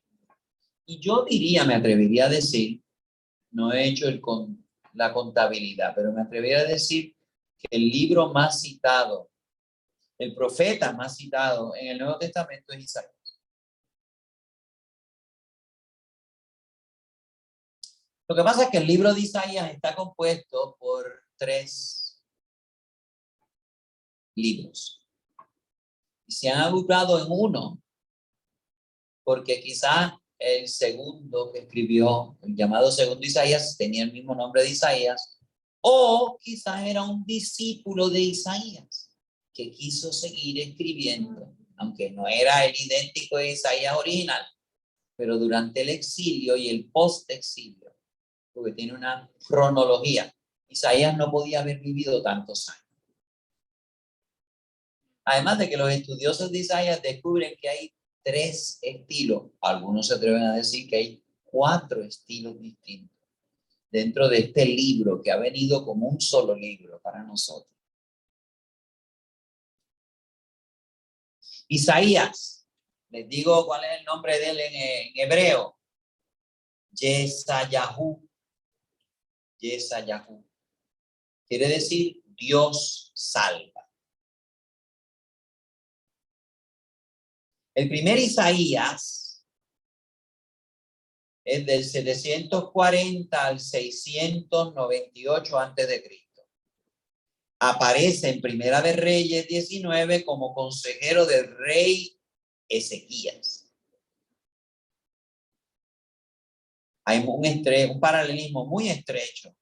Y yo diría, me atrevería a decir, no he hecho la contabilidad, pero me atrevería a decir que el libro más citado, el profeta más citado en el Nuevo Testamento es Isaías. Lo que pasa es que el libro de Isaías está compuesto por 3 libros. Y se han agrupado en uno, porque quizás el segundo que escribió, el llamado segundo Isaías, tenía el mismo nombre de Isaías, o quizás era un discípulo de Isaías que quiso seguir escribiendo, aunque no era el idéntico de Isaías original, pero durante el exilio y el post-exilio, porque tiene una cronología. Isaías no podía haber vivido tantos años. Además de que los estudiosos de Isaías descubren que hay 3 estilos, algunos se atreven a decir que hay 4 estilos distintos dentro de este libro que ha venido como un solo libro para nosotros. Isaías, les digo cuál es el nombre de él en hebreo. Yesayahu. Yesayahu. Quiere decir Dios salva. El primer Isaías es del 740 al 698 antes de Cristo. Aparece en Primera de Reyes 19 como consejero del rey Ezequías. Hay un paralelismo muy estrecho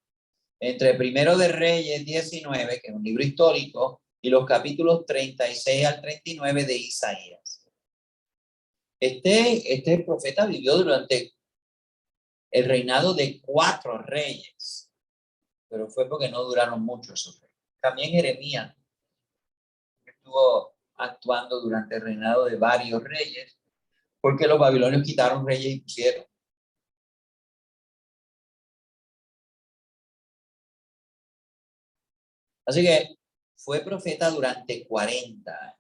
entre Primero de Reyes 19, que es un libro histórico, y los capítulos 36 al 39 de Isaías. Este profeta vivió durante el reinado de 4 reyes, pero fue porque no duraron mucho esos reyes. También Jeremías estuvo actuando durante el reinado de varios reyes, porque los babilonios quitaron reyes y pusieron. Así que fue profeta durante 40 años.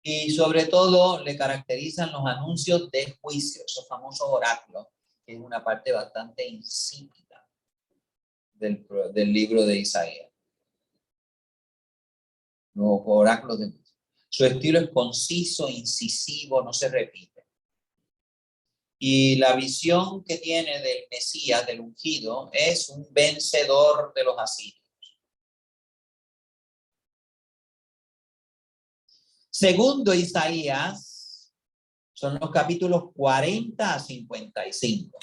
Y sobre todo le caracterizan los anuncios de juicio, esos famosos oráculos, que es una parte bastante insípida del libro de Isaías. Los oráculos de juicio. Su estilo es conciso, incisivo, no se repite. Y la visión que tiene del Mesías, del ungido, es un vencedor de los asirios. Segundo Isaías son los capítulos 40 a 55.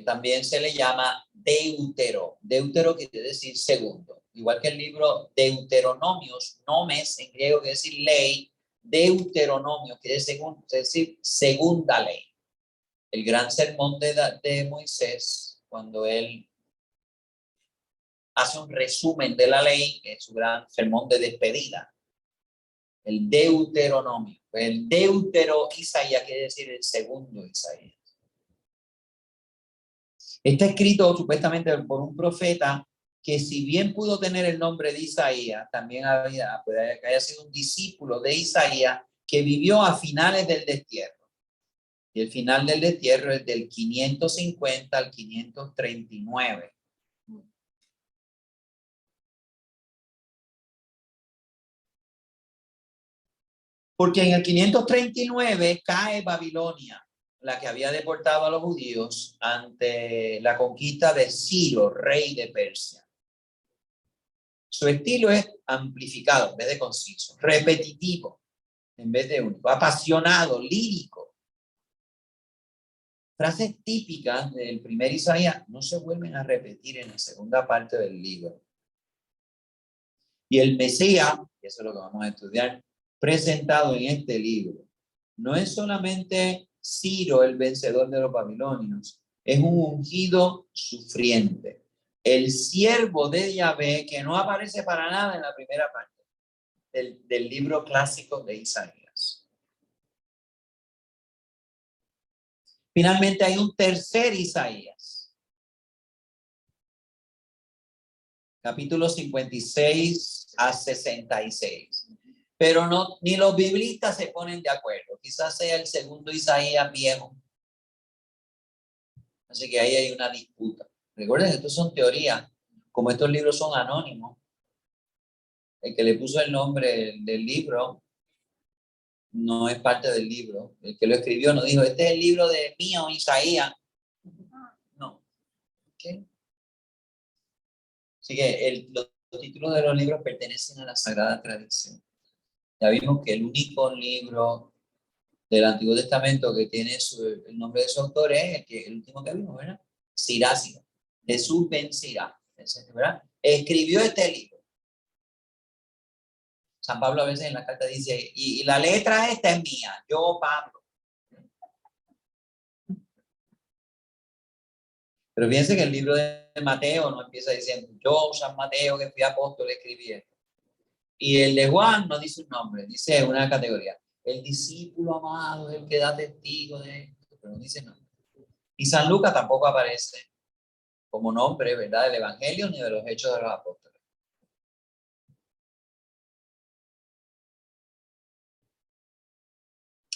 También se le llama Deutero. Deutero quiere decir segundo. Igual que el libro Deuteronomios, nomes en griego quiere decir ley, Deuteronomio quiere decir segunda ley. El gran sermón de Moisés, cuando él hace un resumen de la ley, que es su gran sermón de despedida. El Deuteronomio. El Deutero Isaías quiere decir el segundo Isaías. Está escrito supuestamente por un profeta que, si bien pudo tener el nombre de Isaías, también puede que haya sido un discípulo de Isaías que vivió a finales del destierro. Y el final del destierro es del 550 al 539. Porque en el 539 cae Babilonia, la que había deportado a los judíos ante la conquista de Ciro, rey de Persia. Su estilo es amplificado en vez de conciso, repetitivo en vez de único, apasionado, lírico. Frases típicas del primer Isaías no se vuelven a repetir en la segunda parte del libro. Y el Mesías, que eso es lo que vamos a estudiar, presentado en este libro, no es solamente Ciro, el vencedor de los babilonios, es un ungido sufriente, el siervo de Yahvé, que no aparece para nada en la primera parte del libro clásico de Isaías. Finalmente hay un tercer Isaías, capítulo 56 a 66. Pero no, ni los biblistas se ponen de acuerdo. Quizás sea el segundo Isaías viejo. Así que ahí hay una disputa. Recuerden que estos son teorías. Como estos libros son anónimos, el que le puso el nombre del libro no es parte del libro. El que lo escribió no dijo, este es el libro de mío, Isaías. No. ¿Okay? Así que los títulos de los libros pertenecen a la Sagrada Tradición. Ya vimos que el único libro del Antiguo Testamento que tiene el nombre de su autor es el último que vimos, ¿verdad? Siracida. Jesús ben Sirá, ¿verdad? Escribió este libro. San Pablo a veces en la carta dice, y la letra esta es mía, yo Pablo. Pero fíjense que el libro de Mateo no empieza diciendo, yo, San Mateo, que fui apóstol, escribí esto. Y el de Juan no dice un nombre, dice una categoría. El discípulo amado es el que da testigo de esto, pero no dice nombre. Y San Lucas tampoco aparece como nombre, ¿verdad? Del Evangelio ni de los Hechos de los Apóstoles.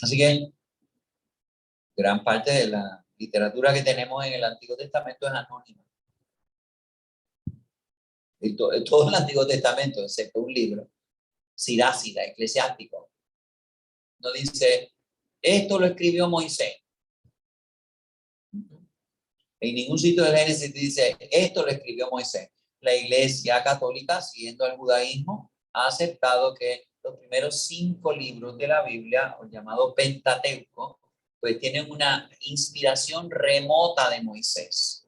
Así que gran parte de la literatura que tenemos en el Antiguo Testamento es anónima. Todo el Antiguo Testamento, excepto un libro, Siracida, eclesiástico, no dice, esto lo escribió Moisés. En ningún sitio del Génesis dice, esto lo escribió Moisés. La Iglesia Católica, siguiendo al judaísmo, ha aceptado que los primeros 5 libros de la Biblia, o llamado Pentateuco, pues tienen una inspiración remota de Moisés.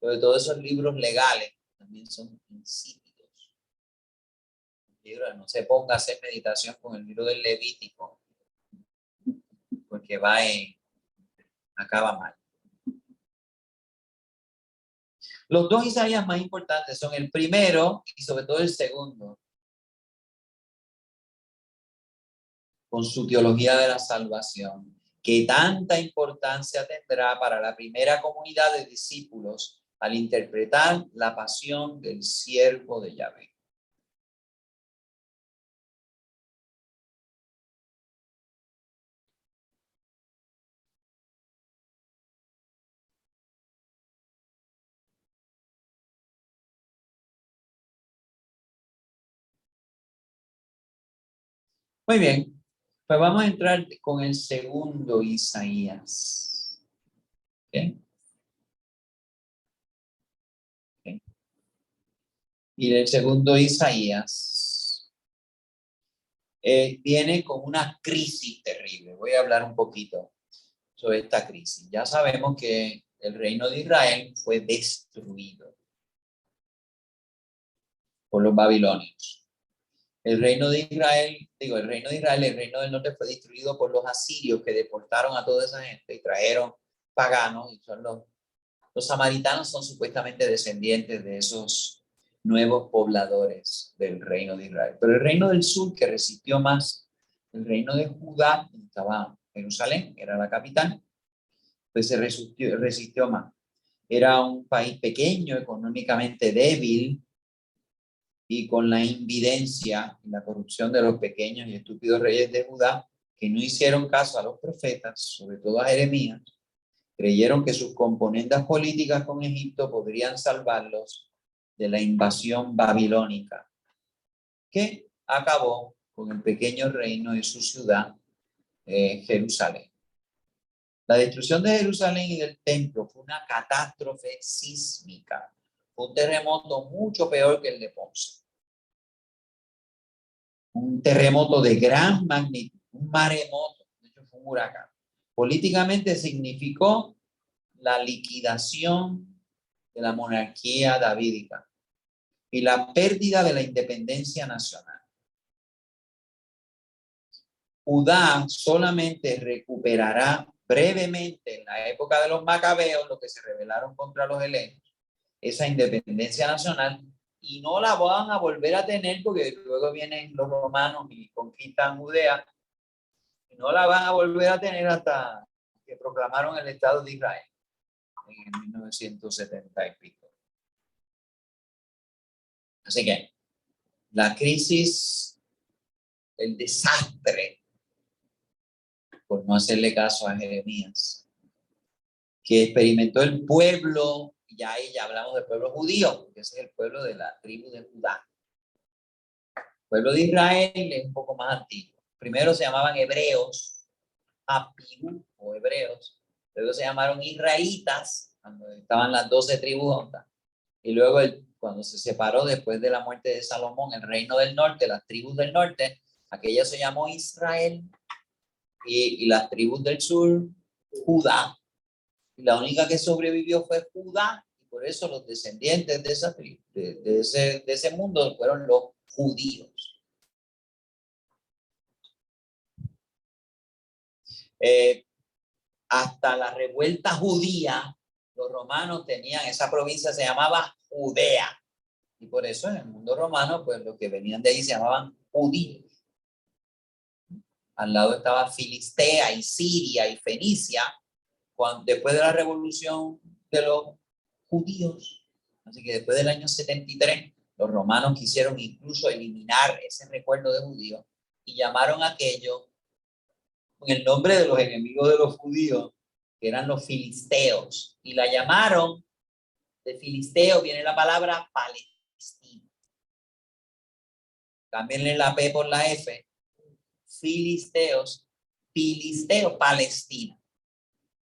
Pero todos esos libros legales también son insípidos. No se ponga a hacer meditación con el libro del Levítico, porque acaba mal. Los 2 Isaías más importantes son el primero y sobre todo el segundo, con su teología de la salvación, que tanta importancia tendrá para la primera comunidad de discípulos al interpretar la pasión del siervo de Yahvé. Muy bien, pues vamos a entrar con el segundo Isaías. ¿Okay? ¿Okay? Y el segundo Isaías viene con una crisis terrible. Voy a hablar un poquito sobre esta crisis. Ya sabemos que el reino de Israel fue destruido por los babilonios. El reino de Israel, el reino del norte fue destruido por los asirios que deportaron a toda esa gente y trajeron paganos, y son los samaritanos son supuestamente descendientes de esos nuevos pobladores del reino de Israel. Pero el reino del sur, que resistió más, el reino de Judá, donde estaba Jerusalén, era la capital, pues se resistió más. Era un país pequeño, económicamente débil, y con la invidencia y la corrupción de los pequeños y estúpidos reyes de Judá, que no hicieron caso a los profetas, sobre todo a Jeremías, creyeron que sus componendas políticas con Egipto podrían salvarlos de la invasión babilónica, que acabó con el pequeño reino y su ciudad, Jerusalén. La destrucción de Jerusalén y del templo fue una catástrofe sísmica, un terremoto mucho peor que el de Ponce. Un terremoto de gran magnitud, un maremoto, de hecho fue un huracán. Políticamente significó la liquidación de la monarquía davídica y la pérdida de la independencia nacional. Judá solamente recuperará brevemente en la época de los macabeos, los que se rebelaron contra los helenos, esa independencia nacional, y no la van a volver a tener porque luego vienen los romanos y conquistan Judea, y no la van a volver a tener hasta que proclamaron el Estado de Israel en 1970 y pico. Así que la crisis, el desastre, por no hacerle caso a Jeremías, que experimentó el pueblo, ya ahí ya hablamos del pueblo judío, porque ese es el pueblo de la tribu de Judá. El pueblo de Israel es un poco más antiguo. Primero se llamaban hebreos, Apirú o hebreos, luego se llamaron israelitas, cuando estaban las 12 tribus juntas, y luego cuando se separó después de la muerte de Salomón, el reino del norte, las tribus del norte, Aquella se llamó Israel y las tribus del sur, Judá. Y la única que sobrevivió fue Judá. Y por eso los descendientes de esa tribu, de ese mundo fueron los judíos. Hasta la revuelta judía, los romanos tenían, esa provincia se llamaba Judea. Y por eso en el mundo romano, pues los que venían de ahí se llamaban judíos. Al lado estaba Filistea y Siria y Fenicia, después de la revolución de los judíos. Así que después del año 73, los romanos quisieron incluso eliminar ese recuerdo de judíos y llamaron a aquello con el nombre de los enemigos de los judíos, que eran los filisteos. Y la llamaron, de filisteo viene la palabra Palestina. Cámbienle la P por la F. Filisteos, Palestina.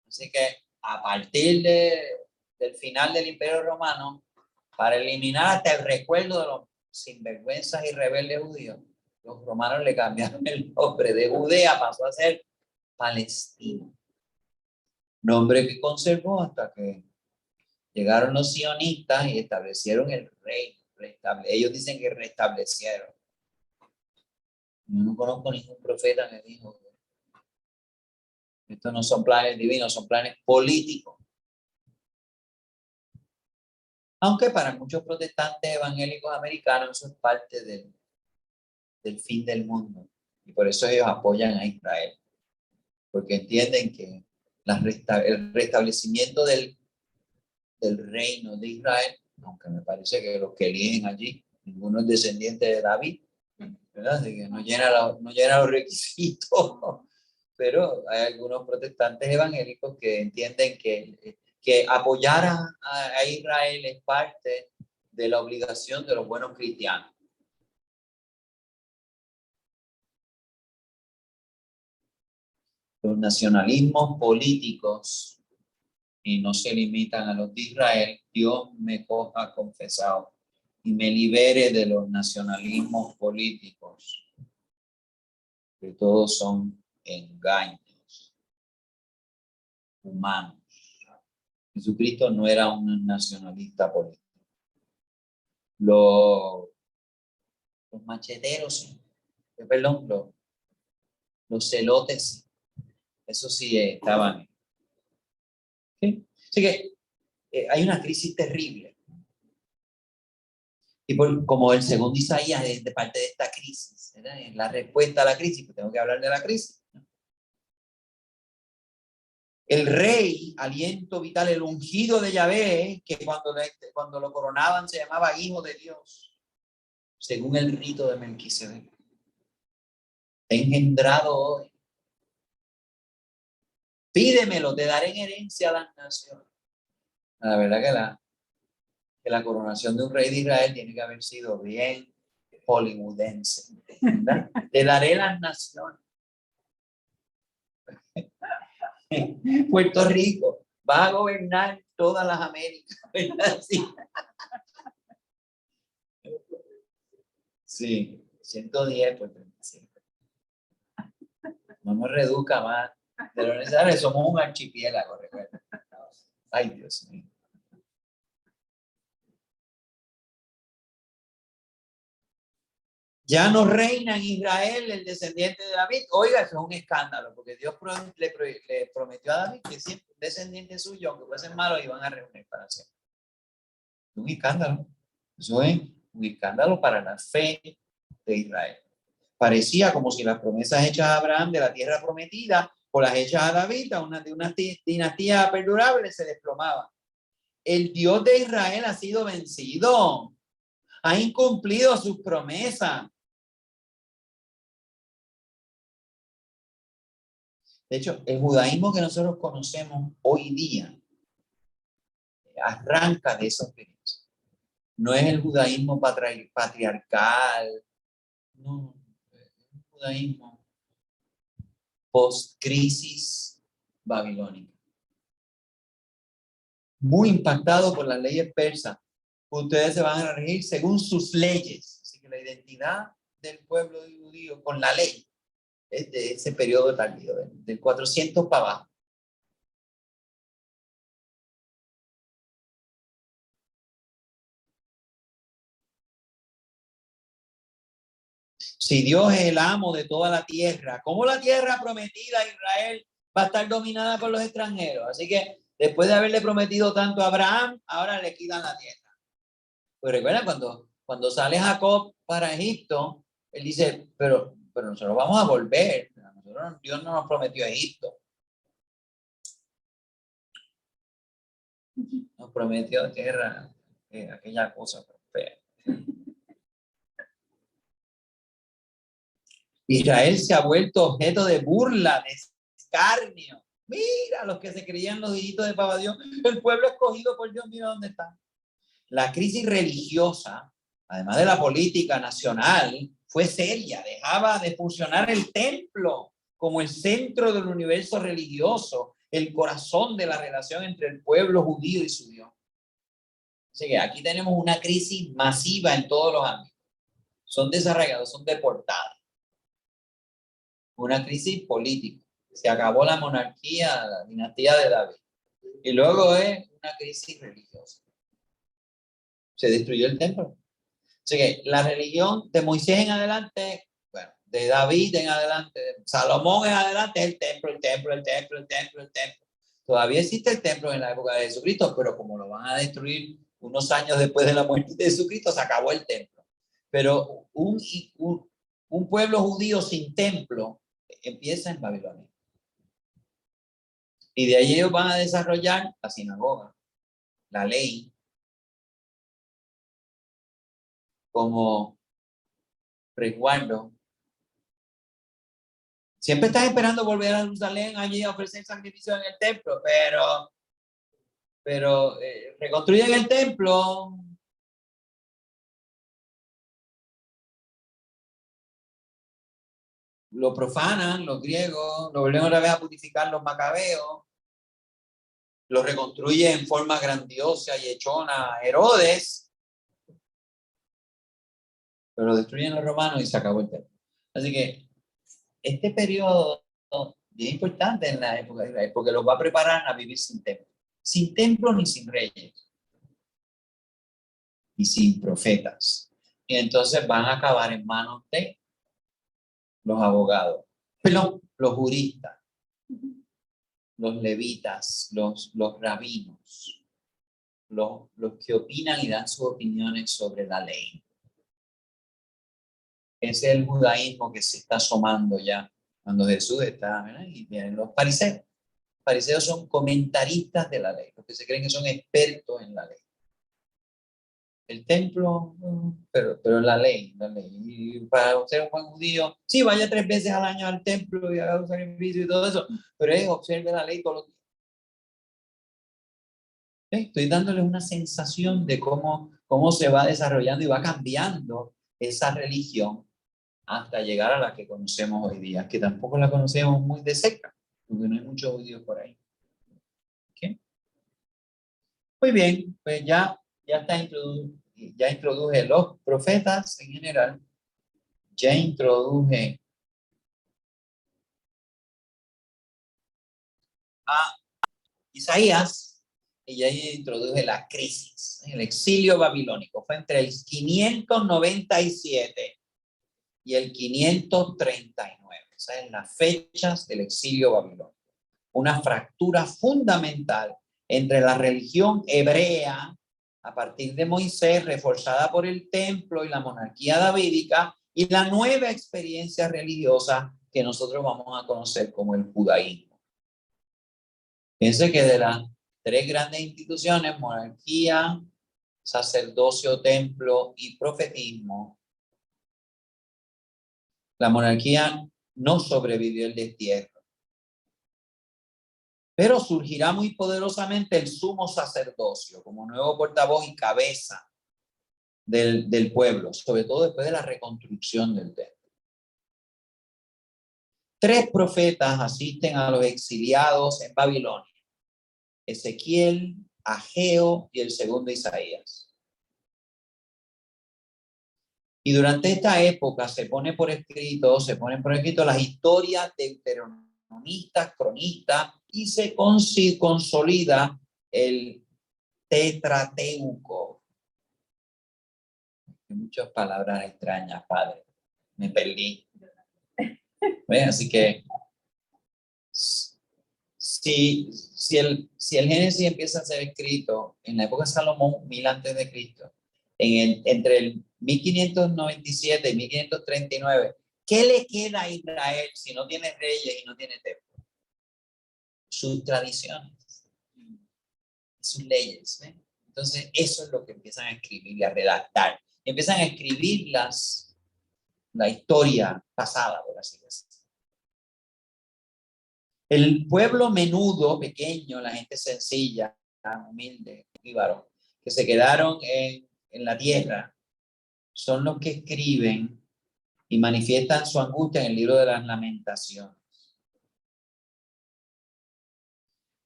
Así que a partir del final del Imperio Romano, para eliminar hasta el recuerdo de los sinvergüenzas y rebeldes judíos, los romanos le cambiaron el nombre de Judea, pasó a ser Palestina. Nombre que conservó hasta que llegaron los sionistas y establecieron el reino. Ellos dicen que restablecieron. Yo no conozco ningún profeta que dijo que estos no son planes divinos, son planes políticos. Aunque para muchos protestantes evangélicos americanos eso es parte del fin del mundo. Y por eso ellos apoyan a Israel. Porque entienden que el restablecimiento del reino de Israel, aunque me parece que los que eligen allí, ninguno es descendiente de David, ¿verdad? Así que no llena los requisitos. Pero hay algunos protestantes evangélicos que entienden que apoyar a Israel es parte de la obligación de los buenos cristianos. Los nacionalismos políticos, y no se limitan a los de Israel, Dios me coja confesado y me libere de los nacionalismos políticos, que todos son engaños humanos. Jesucristo no era un nacionalista político. Los macheteros, perdón, los celotes, eso sí estaban. ¿Sí? Así que hay una crisis terrible. Y como el segundo Isaías es de parte de esta crisis, ¿verdad? Es la respuesta a la crisis, pues tengo que hablar de la crisis. El rey, aliento vital, el ungido de Yahvé, que cuando lo coronaban se llamaba hijo de Dios, según el rito de Melquisedec, engendrado hoy. Pídemelo, te daré en herencia a las naciones. La verdad que la coronación de un rey de Israel tiene que haber sido bien hollywoodense, ¿verdad? Te daré las naciones. Puerto Rico va a gobernar todas las Américas, ¿verdad? Sí, 110 por 35. No nos reduzca más de lo necesario, somos un archipiélago, recuerda. Ay, Dios mío. Ya no reina en Israel el descendiente de David. Oiga, eso es un escándalo, porque Dios le prometió a David que siempre un descendiente suyo, aunque fuesen malos, iban a reunir para siempre. Es un escándalo. Eso es un escándalo para la fe de Israel. Parecía como si las promesas hechas a Abraham de la tierra prometida o las hechas a David, de una dinastía perdurable, se desplomaban. El Dios de Israel ha sido vencido. Ha incumplido sus promesas. De hecho, el judaísmo que nosotros conocemos hoy día arranca de esos principios. No es el judaísmo patriarcal, no, es el judaísmo post-crisis babilónica. Muy impactado por las leyes persas. Ustedes se van a regir según sus leyes. Así que la identidad del pueblo judío con la ley, es de ese periodo tardío, del 400 para abajo. Si Dios es el amo de toda la tierra, ¿cómo la tierra prometida a Israel va a estar dominada por los extranjeros? Así que después de haberle prometido tanto a Abraham, ahora le quitan la tierra. Pues recuerda, cuando sale Jacob para Egipto, él dice, pero nosotros vamos a volver. Dios no nos prometió Egipto. Nos prometió tierra, aquella cosa fea. Israel se ha vuelto objeto de burla, de escarnio. Mira, los que se creían los hijitos de Papá Dios, el pueblo escogido por Dios, mira dónde está. La crisis religiosa, además de la política nacional, fue seria. Dejaba de funcionar el templo como el centro del universo religioso, el corazón de la relación entre el pueblo judío y su Dios. Así que aquí tenemos una crisis masiva en todos los ámbitos. Son desarraigados, son deportados. Una crisis política. Se acabó la monarquía, la dinastía de David. Y luego es una crisis religiosa. Se destruyó el templo. Así que la religión de Moisés en adelante, bueno, de David en adelante, de Salomón en adelante, es el templo, el templo, el templo, el templo, el templo. Todavía existe el templo en la época de Jesucristo, pero como lo van a destruir unos años después de la muerte de Jesucristo, se acabó el templo. Pero un pueblo judío sin templo empieza en Babilonia. Y de ahí ellos van a desarrollar la sinagoga, la ley, como resguardo. Siempre estás esperando volver a Jerusalén allí a ofrecer sacrificio en el templo, pero reconstruyen el templo. Lo profanan los griegos, lo vuelven otra vez a purificar los macabeos, lo reconstruye en forma grandiosa y hechona Herodes, pero lo destruyen los romanos y se acabó el templo. Así que este periodo es importante en la época de Israel porque los va a preparar a vivir sin templo ni sin reyes y sin profetas. Y entonces van a acabar en manos de los abogados, pero los juristas, los levitas, los rabinos, los que opinan y dan sus opiniones sobre la ley. Ese es el judaísmo que se está asomando ya cuando Jesús está, ¿verdad? Y vienen los fariseos. Los fariseos son comentaristas de la ley, los que se creen que son expertos en la ley. El templo, pero la ley. Y para ser un buen judío, sí, vaya 3 veces al año al templo y haga un sacrificio y todo eso, pero es observe la ley todos los días. Estoy dándoles una sensación de cómo se va desarrollando y va cambiando esa religión hasta llegar a la que conocemos hoy día, que tampoco la conocemos muy de cerca, porque no hay muchos judíos por ahí. ¿Okay? Muy bien, pues ya introduje los profetas en general, ya introduje a Isaías y ya introduje la crisis, el exilio babilónico. Fue entre el 597 y el 539. Esas son las fechas del exilio babilónico. Una fractura fundamental entre la religión hebrea a partir de Moisés, reforzada por el templo y la monarquía davídica, y la nueva experiencia religiosa que nosotros vamos a conocer como el judaísmo. Fíjense que de las 3 grandes instituciones, monarquía, sacerdocio, templo y profetismo, la monarquía no sobrevivió el destierro. Pero surgirá muy poderosamente el sumo sacerdocio como nuevo portavoz y cabeza del pueblo, sobre todo después de la reconstrucción del templo. 3 profetas asisten a los exiliados en Babilonia: Ezequiel, Ageo y el segundo Isaías. Y durante esta época se ponen por escrito las historias deuteronomistas, cronistas, y se consolida el Tetrateuco. Muchas palabras extrañas, padre. Me perdí. ¿Ven? Así que si el Génesis empieza a ser escrito en la época de Salomón, 1000 antes de Cristo, entre el 1597 y 1539, ¿qué le queda a Israel si no tiene reyes y no tiene templo? Sus tradiciones, sus leyes. ¿Ven? Entonces, eso es lo que empiezan a escribir y a redactar. Empiezan a escribir la historia pasada, por así decirlo. El pueblo menudo, pequeño, la gente sencilla, humilde, jíbaro, que se quedaron en la tierra, son los que escriben y manifiestan su angustia en el libro de las Lamentaciones.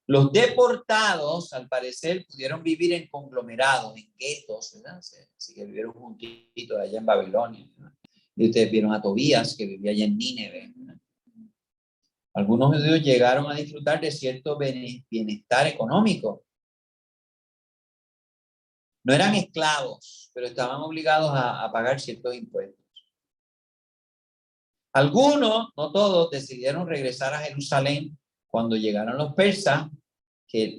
Los deportados, al parecer, pudieron vivir en conglomerados, en guetos, ¿verdad? Así que vivieron juntitos allá en Babilonia, ¿verdad? Y ustedes vieron a Tobías, que vivía allá en Nínive, ¿verdad? Algunos judíos llegaron a disfrutar de cierto bienestar económico. No eran esclavos, pero estaban obligados a pagar ciertos impuestos. Algunos, no todos, decidieron regresar a Jerusalén cuando llegaron los persas, que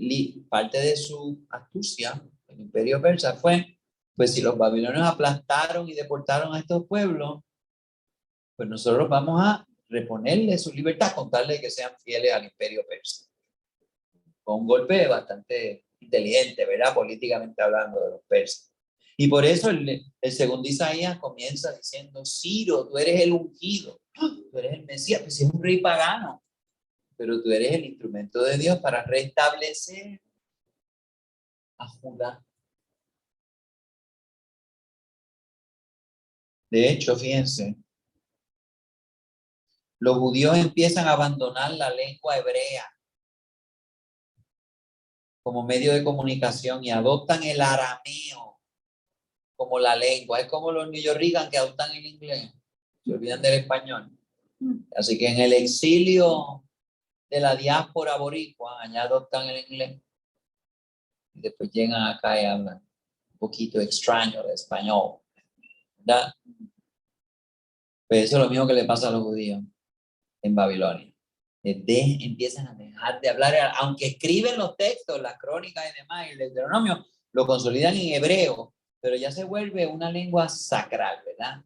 parte de su astucia, el imperio persa, fue, pues si los babilonios aplastaron y deportaron a estos pueblos, pues nosotros vamos a reponerle su libertad con tal de que sean fieles al imperio persa. Con un golpe bastante inteligente, ¿verdad? Políticamente hablando de los persas. Y por eso el segundo Isaías comienza diciendo: Ciro, tú eres el ungido, tú eres el Mesías, pues es un rey pagano, pero tú eres el instrumento de Dios para restablecer a Judá. De hecho, fíjense, los judíos empiezan a abandonar la lengua hebrea como medio de comunicación y adoptan el arameo como la lengua. Es como los New Yorkers que adoptan el inglés, se olvidan del español. Así que en el exilio de la diáspora boricua, allá adoptan el inglés. Y después llegan acá y hablan un poquito extraño de español, ¿verdad? Pues eso es lo mismo que le pasa a los judíos en Babilonia. Empiezan a dejar de hablar, aunque escriben los textos, las crónicas y demás, y el Deuteronomio, lo consolidan en hebreo, pero ya se vuelve una lengua sacral, ¿verdad?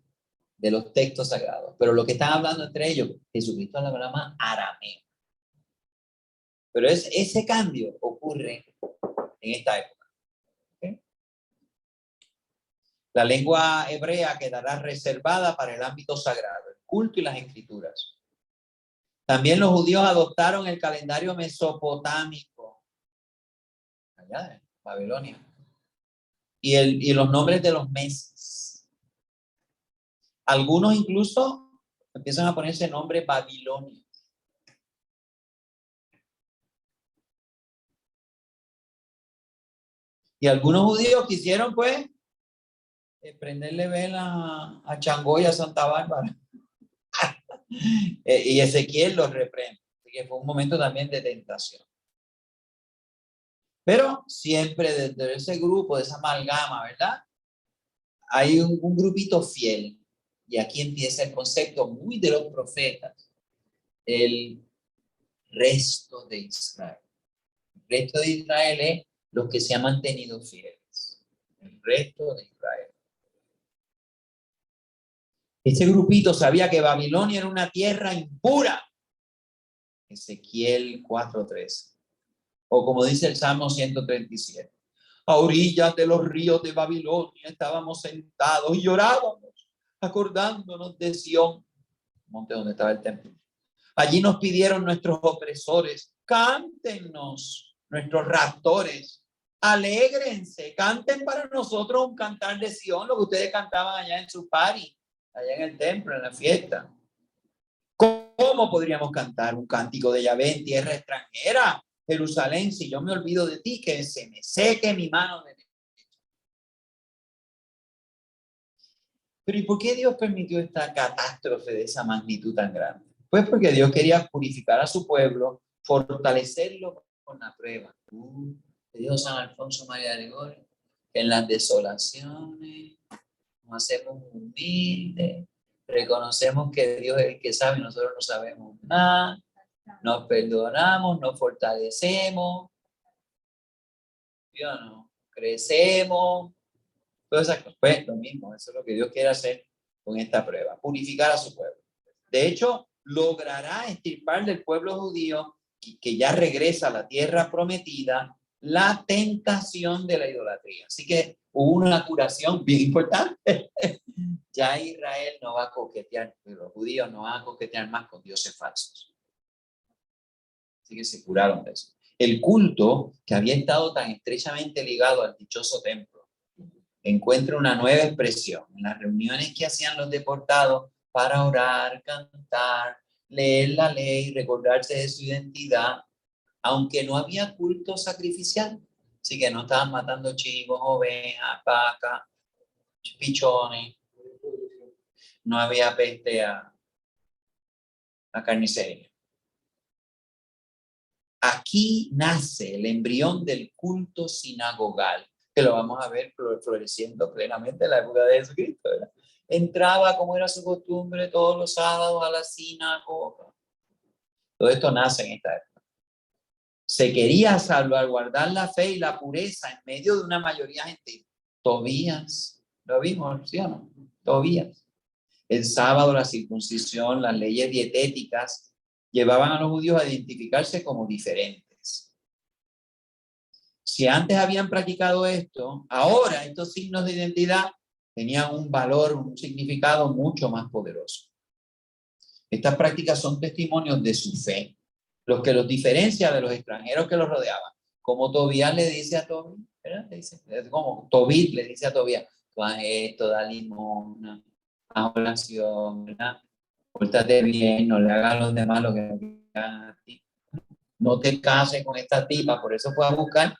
De los textos sagrados. Pero lo que están hablando entre ellos, Jesucristo habla más arameo. Pero ese cambio ocurre en esta época. ¿Okay? La lengua hebrea quedará reservada para el ámbito sagrado, el culto y las escrituras. También los judíos adoptaron el calendario mesopotámico, allá en Babilonia, y los nombres de los meses. Algunos incluso empiezan a ponerse nombre babilonio. Y algunos judíos quisieron, pues, prenderle vela a Changó y a Santa Bárbara. Y Ezequiel los reprende. Así que fue un momento también de tentación. Pero siempre desde ese grupo, de esa amalgama, ¿verdad? Hay un grupito fiel. Y aquí empieza el concepto muy de los profetas. El resto de Israel. El resto de Israel es los que se han mantenido fieles. El resto de Israel. Este grupito sabía que Babilonia era una tierra impura. Ezequiel 4:13. O como dice el Salmo 137. A orillas de los ríos de Babilonia estábamos sentados y llorábamos, acordándonos de Sión, monte donde estaba el templo. Allí nos pidieron nuestros opresores: cántenos, nuestros raptores, alégrense, canten para nosotros un cantar de Sión, lo que ustedes cantaban allá en su party, allá en el templo, en la fiesta. ¿Cómo podríamos cantar un cántico de Yahvé en tierra extranjera? Jerusalén, si yo me olvido de ti, que se me seque mi mano derecha. Pero ¿y por qué Dios permitió esta catástrofe de esa magnitud tan grande? Pues porque Dios quería purificar a su pueblo, fortalecerlo con la prueba. Te dijo San Alfonso María de Gregorio, que en las desolaciones nos hacemos humildes, reconocemos que Dios es el que sabe y nosotros no sabemos nada, nos perdonamos, nos fortalecemos, ¿sí o no? Crecemos, todas esas cosas. Pues lo mismo, eso es lo que Dios quiere hacer con esta prueba, purificar a su pueblo. De hecho, logrará extirpar del pueblo judío que ya regresa a la tierra prometida la tentación de la idolatría. Así que hubo una curación bien importante. Ya Israel no va a coquetear, los judíos no van a coquetear más con dioses falsos. Así que se curaron de eso. El culto, que había estado tan estrechamente ligado al dichoso templo, encuentra una nueva expresión en las reuniones que hacían los deportados para orar, cantar, leer la ley, recordarse de su identidad, aunque no había culto sacrificial. Así que no estaban matando chivos, ovejas, vacas, pichones. No había peste a carnicería. Aquí nace el embrión del culto sinagogal, que lo vamos a ver floreciendo plenamente en la época de Jesucristo, ¿verdad? Entraba, como era su costumbre, todos los sábados a la sinagoga. Todo esto nace en esta época. Se quería salvaguardar la fe y la pureza en medio de una mayoría gentil. Tobías, lo vimos, ¿sí o no? Tobías. El sábado, la circuncisión, las leyes dietéticas llevaban a los judíos a identificarse como diferentes. Si antes habían practicado esto, ahora estos signos de identidad tenían un valor, un significado mucho más poderoso. Estas prácticas son testimonios de su fe, los que los diferencia de los extranjeros que los rodeaban. Como Tobías le dice a Tobit, como Tobit le dice a Tobías, tú haz esto, da limosna, haz oración, ¿verdad? Pórtate bien, no le hagas a los demás lo que no quieran a ti. No te cases con esta tipa, por eso fue a buscar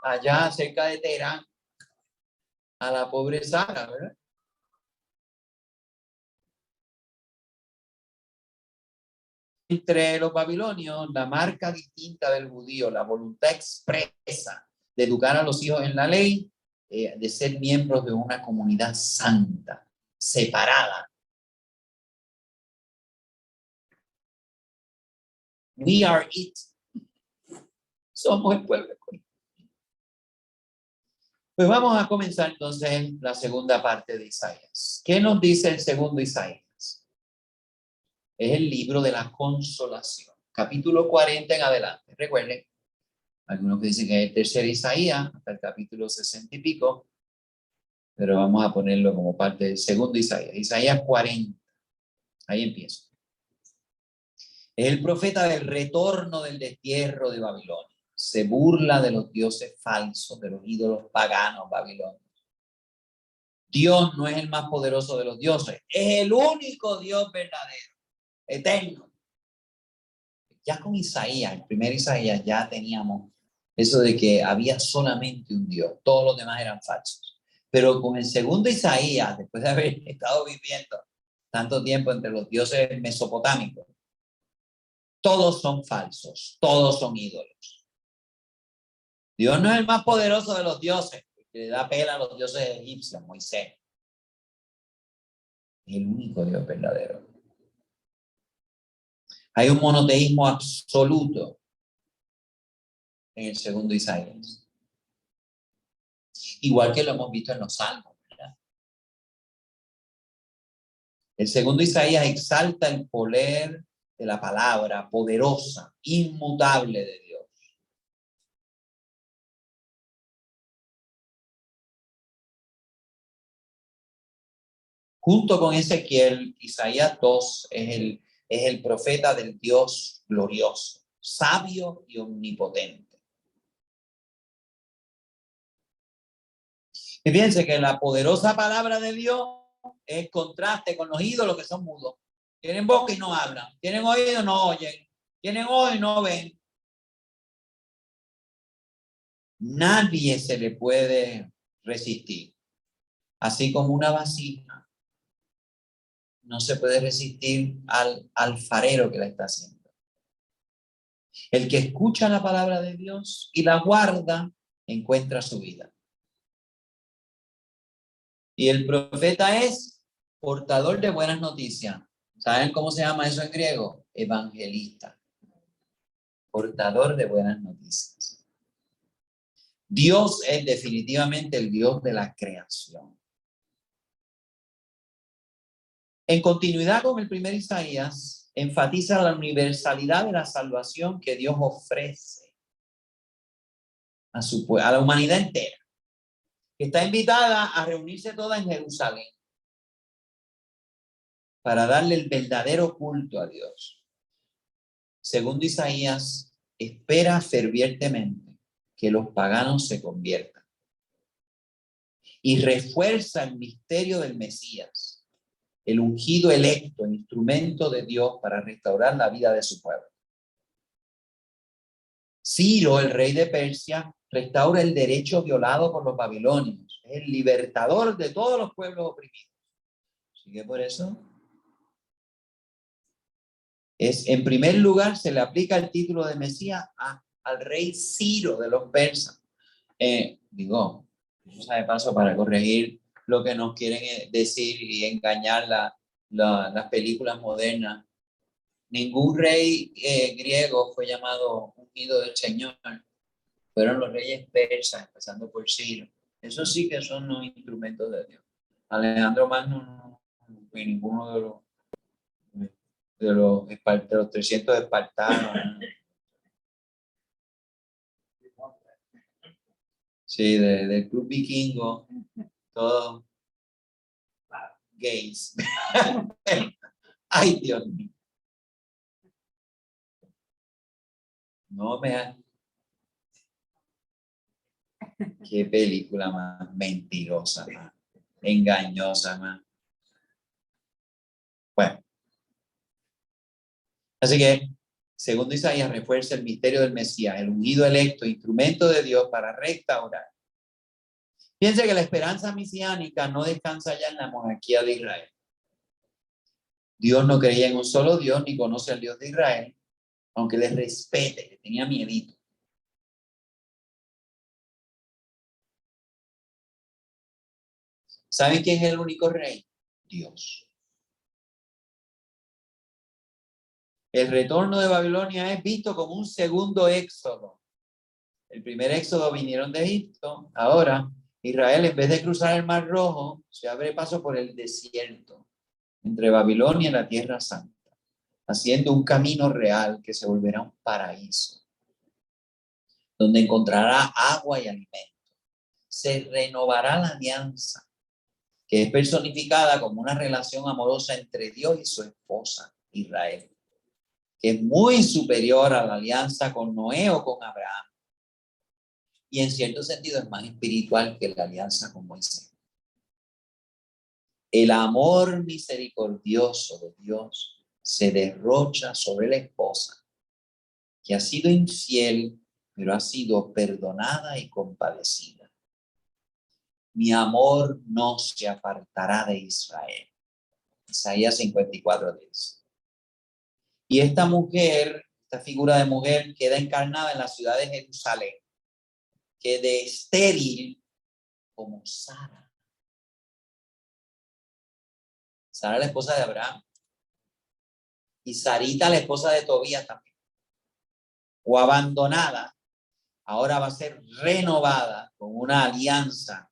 allá cerca de Teherán a la pobre Sara, ¿verdad? Entre los babilonios, la marca distinta del judío, la voluntad expresa de educar a los hijos en la ley, de ser miembros de una comunidad santa, separada. We are it. Somos el pueblo. Pues vamos a comenzar entonces la segunda parte de Isaías. ¿Qué nos dice el segundo Isaías? Es el libro de la consolación, capítulo 40 en adelante. Recuerden, algunos que dicen que es el tercer Isaías, hasta el capítulo 60 y pico, pero vamos a ponerlo como parte del segundo Isaías. Isaías 40, ahí empiezo. Es el profeta del retorno del destierro de Babilonia. Se burla de los dioses falsos, de los ídolos paganos babilonios. Dios no es el más poderoso de los dioses, es el único Dios verdadero, eterno. Ya con Isaías, el primer Isaías, ya teníamos eso de que había solamente un Dios, todos los demás eran falsos. Pero con el segundo Isaías, después de haber estado viviendo tanto tiempo entre los dioses mesopotámicos, todos son falsos, todos son ídolos. Dios no es el más poderoso de los dioses, que le da pela a los dioses egipcios, Moisés. Es el único Dios verdadero. Hay un monoteísmo absoluto en el segundo Isaías. Igual que lo hemos visto en los Salmos, ¿verdad? El segundo Isaías exalta el poder de la palabra poderosa, inmutable de Dios. Junto con Ezequiel, Isaías 2 es el profeta del Dios glorioso, sabio y omnipotente. Y fíjense que la poderosa palabra de Dios es contraste con los ídolos que son mudos. Tienen boca y no hablan. Tienen oído y no oyen. Tienen ojo y no ven. Nadie se le puede resistir. Así como una vasija no se puede resistir al alfarero que la está haciendo. El que escucha la palabra de Dios y la guarda, encuentra su vida. Y el profeta es portador de buenas noticias. ¿Saben cómo se llama eso en griego? Evangelista. Portador de buenas noticias. Dios es definitivamente el Dios de la creación. En continuidad con el primer Isaías, enfatiza la universalidad de la salvación que Dios ofrece a la humanidad entera, que está invitada a reunirse toda en Jerusalén para darle el verdadero culto a Dios. Segundo Isaías, espera fervientemente que los paganos se conviertan y refuerza el misterio del Mesías, el ungido electo, instrumento de Dios para restaurar la vida de su pueblo. Ciro, el rey de Persia, restaura el derecho violado por los babilonios. Es el libertador de todos los pueblos oprimidos. Así que por eso, en primer lugar, se le aplica el título de Mesías al rey Ciro de los persas. Eso de paso para corregir lo que nos quieren decir y engañar las películas modernas. Ningún rey griego fue llamado ungido del Señor. Fueron los reyes persas, empezando por Ciro. Eso sí que son los instrumentos de Dios. Alejandro Magno no fue ninguno de los 300 espartanos. Sí, del club vikingo, todos gays. Ay, Dios mío. No me... Qué película más mentirosa, más engañosa, más. Bueno. Así que, segundo Isaías, refuerza el misterio del Mesías, el ungido electo, instrumento de Dios para restaurar. Piense que la esperanza mesiánica no descansa ya en la monarquía de Israel. Dios no creía en un solo Dios, ni conoce al Dios de Israel, aunque les respete, que tenía miedito. ¿Saben quién es el único rey? Dios. El retorno de Babilonia es visto como un segundo éxodo. El primer éxodo vinieron de Egipto. Ahora, Israel, en vez de cruzar el Mar Rojo, se abre paso por el desierto entre Babilonia y la Tierra Santa, haciendo un camino real que se volverá un paraíso, donde encontrará agua y alimento. Se renovará la alianza, que es personificada como una relación amorosa entre Dios y su esposa, Israel, que es muy superior a la alianza con Noé o con Abraham. Y en cierto sentido es más espiritual que la alianza con Moisés. El amor misericordioso de Dios se derrocha sobre la esposa, que ha sido infiel, pero ha sido perdonada y compadecida. Mi amor no se apartará de Israel. Isaías 54:10. Y esta mujer, esta figura de mujer, queda encarnada en la ciudad de Jerusalén, que de estéril como Sara. Sara, la esposa de Abraham. Y Sarita, la esposa de Tobías también. O abandonada, ahora va a ser renovada con una alianza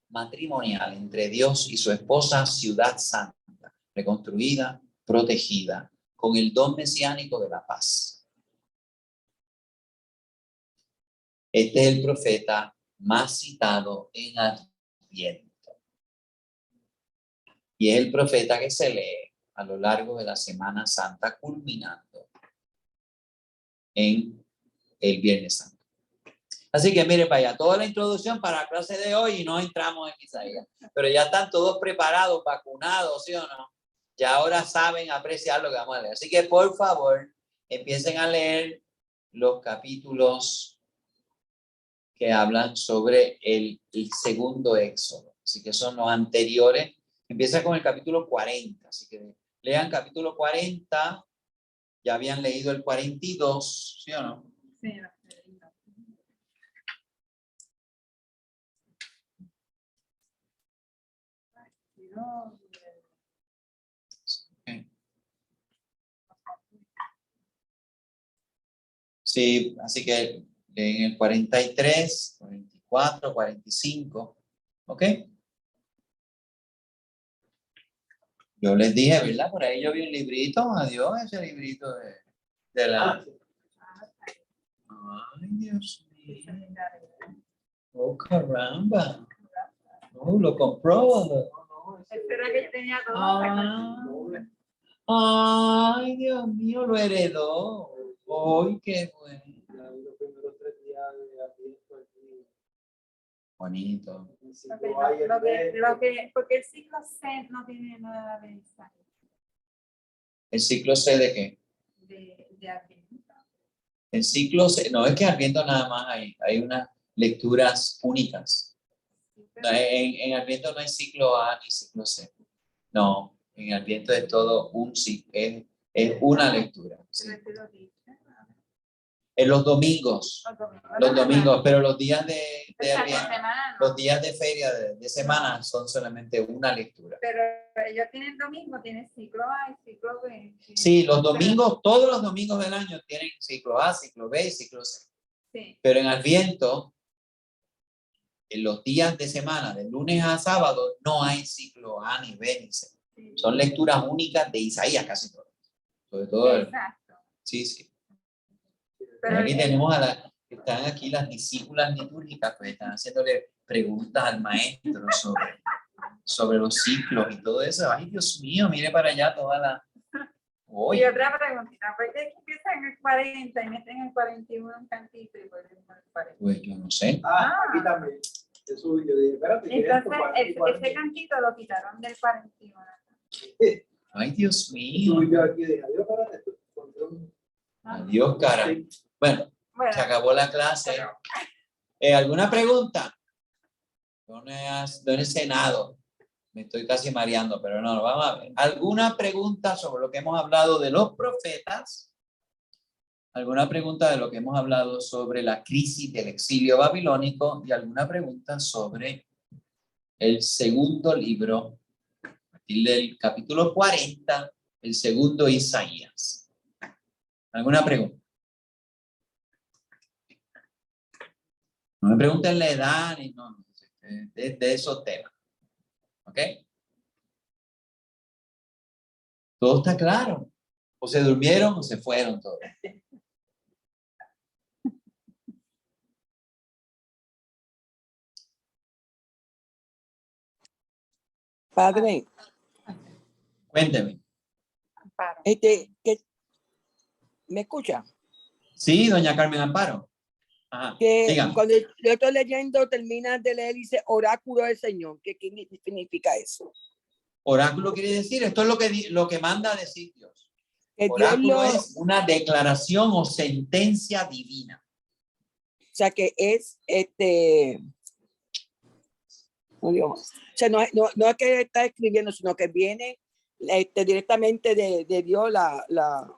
matrimonial entre Dios y su esposa, ciudad santa, reconstruida, protegida, con el don mesiánico de la paz. Este es el profeta más citado en Adviento. Y es el profeta que se lee a lo largo de la Semana Santa, culminando en el Viernes Santo. Así que mire para allá, toda la introducción para la clase de hoy y no entramos en Isaías. Pero ya están todos preparados, vacunados, ¿sí o no? Ya ahora saben apreciar lo que vamos a leer. Así que por favor, empiecen a leer los capítulos que hablan sobre el segundo éxodo. Así que son los anteriores Empieza con el capítulo 40, así que lean capítulo 40, ya habían leído el 42, ¿sí o no? Sí, no. Sí, así que leen el 43, 44, 45, ¿ok? Yo les dije, ¿verdad? Por ahí yo vi un librito, adiós, ese librito de la... Ay, Dios mío. Oh, caramba. Oh, lo compró. Espera que yo tenía dos. Ay, Dios mío, lo heredó. Ay, qué bueno. Los primeros 3 días de Adviento aquí. Bonito. Porque el ciclo C no tiene nada de mensaje. ¿El ciclo C de qué? De Adviento. El ciclo C, no es que Adviento nada más hay unas lecturas únicas. No, en Adviento no hay ciclo A ni ciclo C. No, en Adviento es todo un ciclo, es una lectura. Sí. En los domingos, pero los días de Adviento, los días de feria de semana son solamente una lectura. Pero ellos tienen domingo, tienen ciclo A y ciclo B. Sí, los domingos, todos los domingos del año tienen ciclo A, ciclo B y ciclo C. Sí. Pero en Adviento, en los días de semana, de lunes a sábado, no hay ciclo A ni B ni C. Sí. Son lecturas únicas de Isaías casi todas. Sobre todo. Exacto. Sí, sí. Pero aquí tenemos están aquí las discípulas litúrgicas, pues están haciéndole preguntas al maestro sobre los ciclos y todo eso. Ay, Dios mío, mire para allá toda la... Oye. Y otra preguntita, ¿por qué empiezan en el 40 y meten en el 41 un cantito y vuelven al 40? Pues yo no sé. Aquí también. Eso yo dije, espérate. Entonces, ese cantito lo quitaron del 41. Ay, Dios mío. Yo aquí dije, adiós, espérate. Adiós, cara. Bueno, se acabó la clase. ¿Alguna pregunta? No he cenado. Me estoy casi mareando, pero no, vamos a ver. ¿Alguna pregunta sobre lo que hemos hablado de los profetas? ¿Alguna pregunta de lo que hemos hablado sobre la crisis del exilio babilónico? ¿Y alguna pregunta sobre el segundo libro, a partir del capítulo 40, el segundo Isaías? ¿Alguna pregunta? No me pregunten la edad ni no, de esos temas. ¿Ok? Todo está claro. O se durmieron o se fueron todos. Padre, Cuénteme. ¿me escucha? Sí, doña Carmen Amparo. Ajá, Que dígame. cuando yo estoy leyendo, termina de leer y dice oráculo del Señor. ¿Qué significa eso? Oráculo quiere decir, esto es lo que manda a decir Dios. Que Oráculo Dios es una declaración o sentencia divina. O sea, que es o sea, no es que está escribiendo, sino que viene directamente de Dios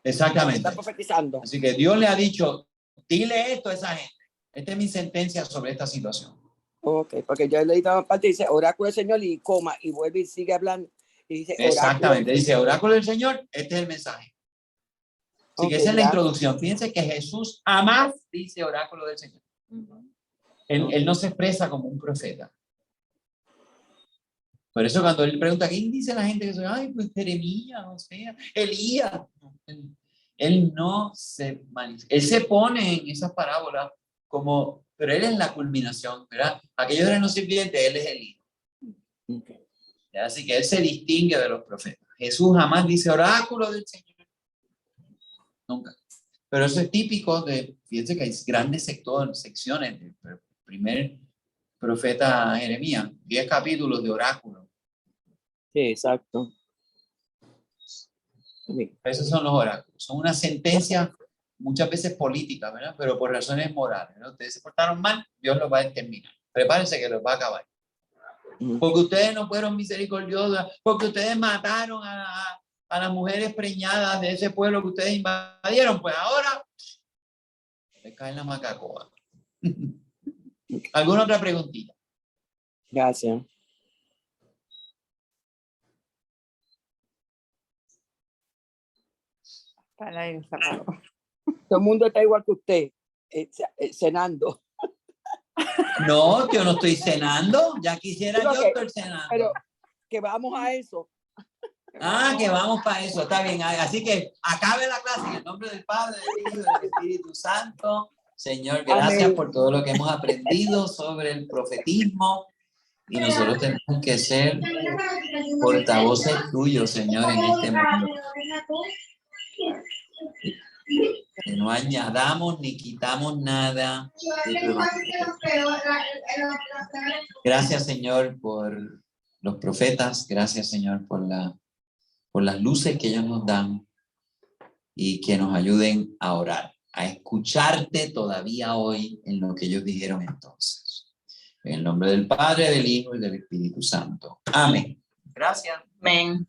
Exactamente. está profetizando. Así que Dios le ha dicho, dile esto a esa gente. Esta es mi sentencia sobre esta situación. Ok, porque yo he leído una parte y dice oráculo del Señor y coma y vuelve y sigue hablando y dice Exactamente, dice oráculo del Señor, este es el mensaje. Así que esa es la introducción. Fíjense que Jesús jamás dice oráculo del Señor. Él no se expresa como un profeta. Por eso cuando él pregunta, ¿quién dice la gente que soy? Ay, pues Jeremías, o sea, Elías. Él no se manifiesta. Él se pone en esas parábolas como, pero él es la culminación, ¿verdad? Aquellos eran los sirvientes, él es el hijo. Así que él se distingue de los profetas. Jesús jamás dice oráculo del Señor. Nunca. Pero eso es típico de, fíjense que hay grandes secciones del primer profeta Jeremías, 10 capítulos de oráculo. Sí, exacto. Esos son los oráculos. Son una sentencia muchas veces política, ¿verdad? Pero por razones morales, ¿no? Ustedes se portaron mal, Dios los va a determinar. Prepárense que los va a acabar. porque ustedes no fueron misericordiosos, porque ustedes mataron a las mujeres preñadas de ese pueblo que ustedes invadieron, pues ahora les cae la macacoa. ¿Alguna otra preguntita? Gracias. Para ir sacando. Todo el mundo está igual que usted, cenando. No, yo no estoy cenando. Ya quisiera Pero yo que- estar cenando. Pero que vamos a eso. Que vamos para eso. Está bien. Así que acabe la clase en el nombre del Padre, del Hijo y del Espíritu Santo. Señor, gracias Amén. por todo lo que hemos aprendido sobre el profetismo. Y nosotros tenemos que ser portavoces tuyos, Señor, en este mundo. Que no añadamos ni quitamos nada de tu evangelio. Gracias, Señor, por los profetas. Gracias, Señor, por las luces que ellos nos dan y que nos ayuden a orar, a escucharte todavía hoy en lo que ellos dijeron entonces. En el nombre del Padre, del Hijo y del Espíritu Santo. Amén. Gracias. Amén.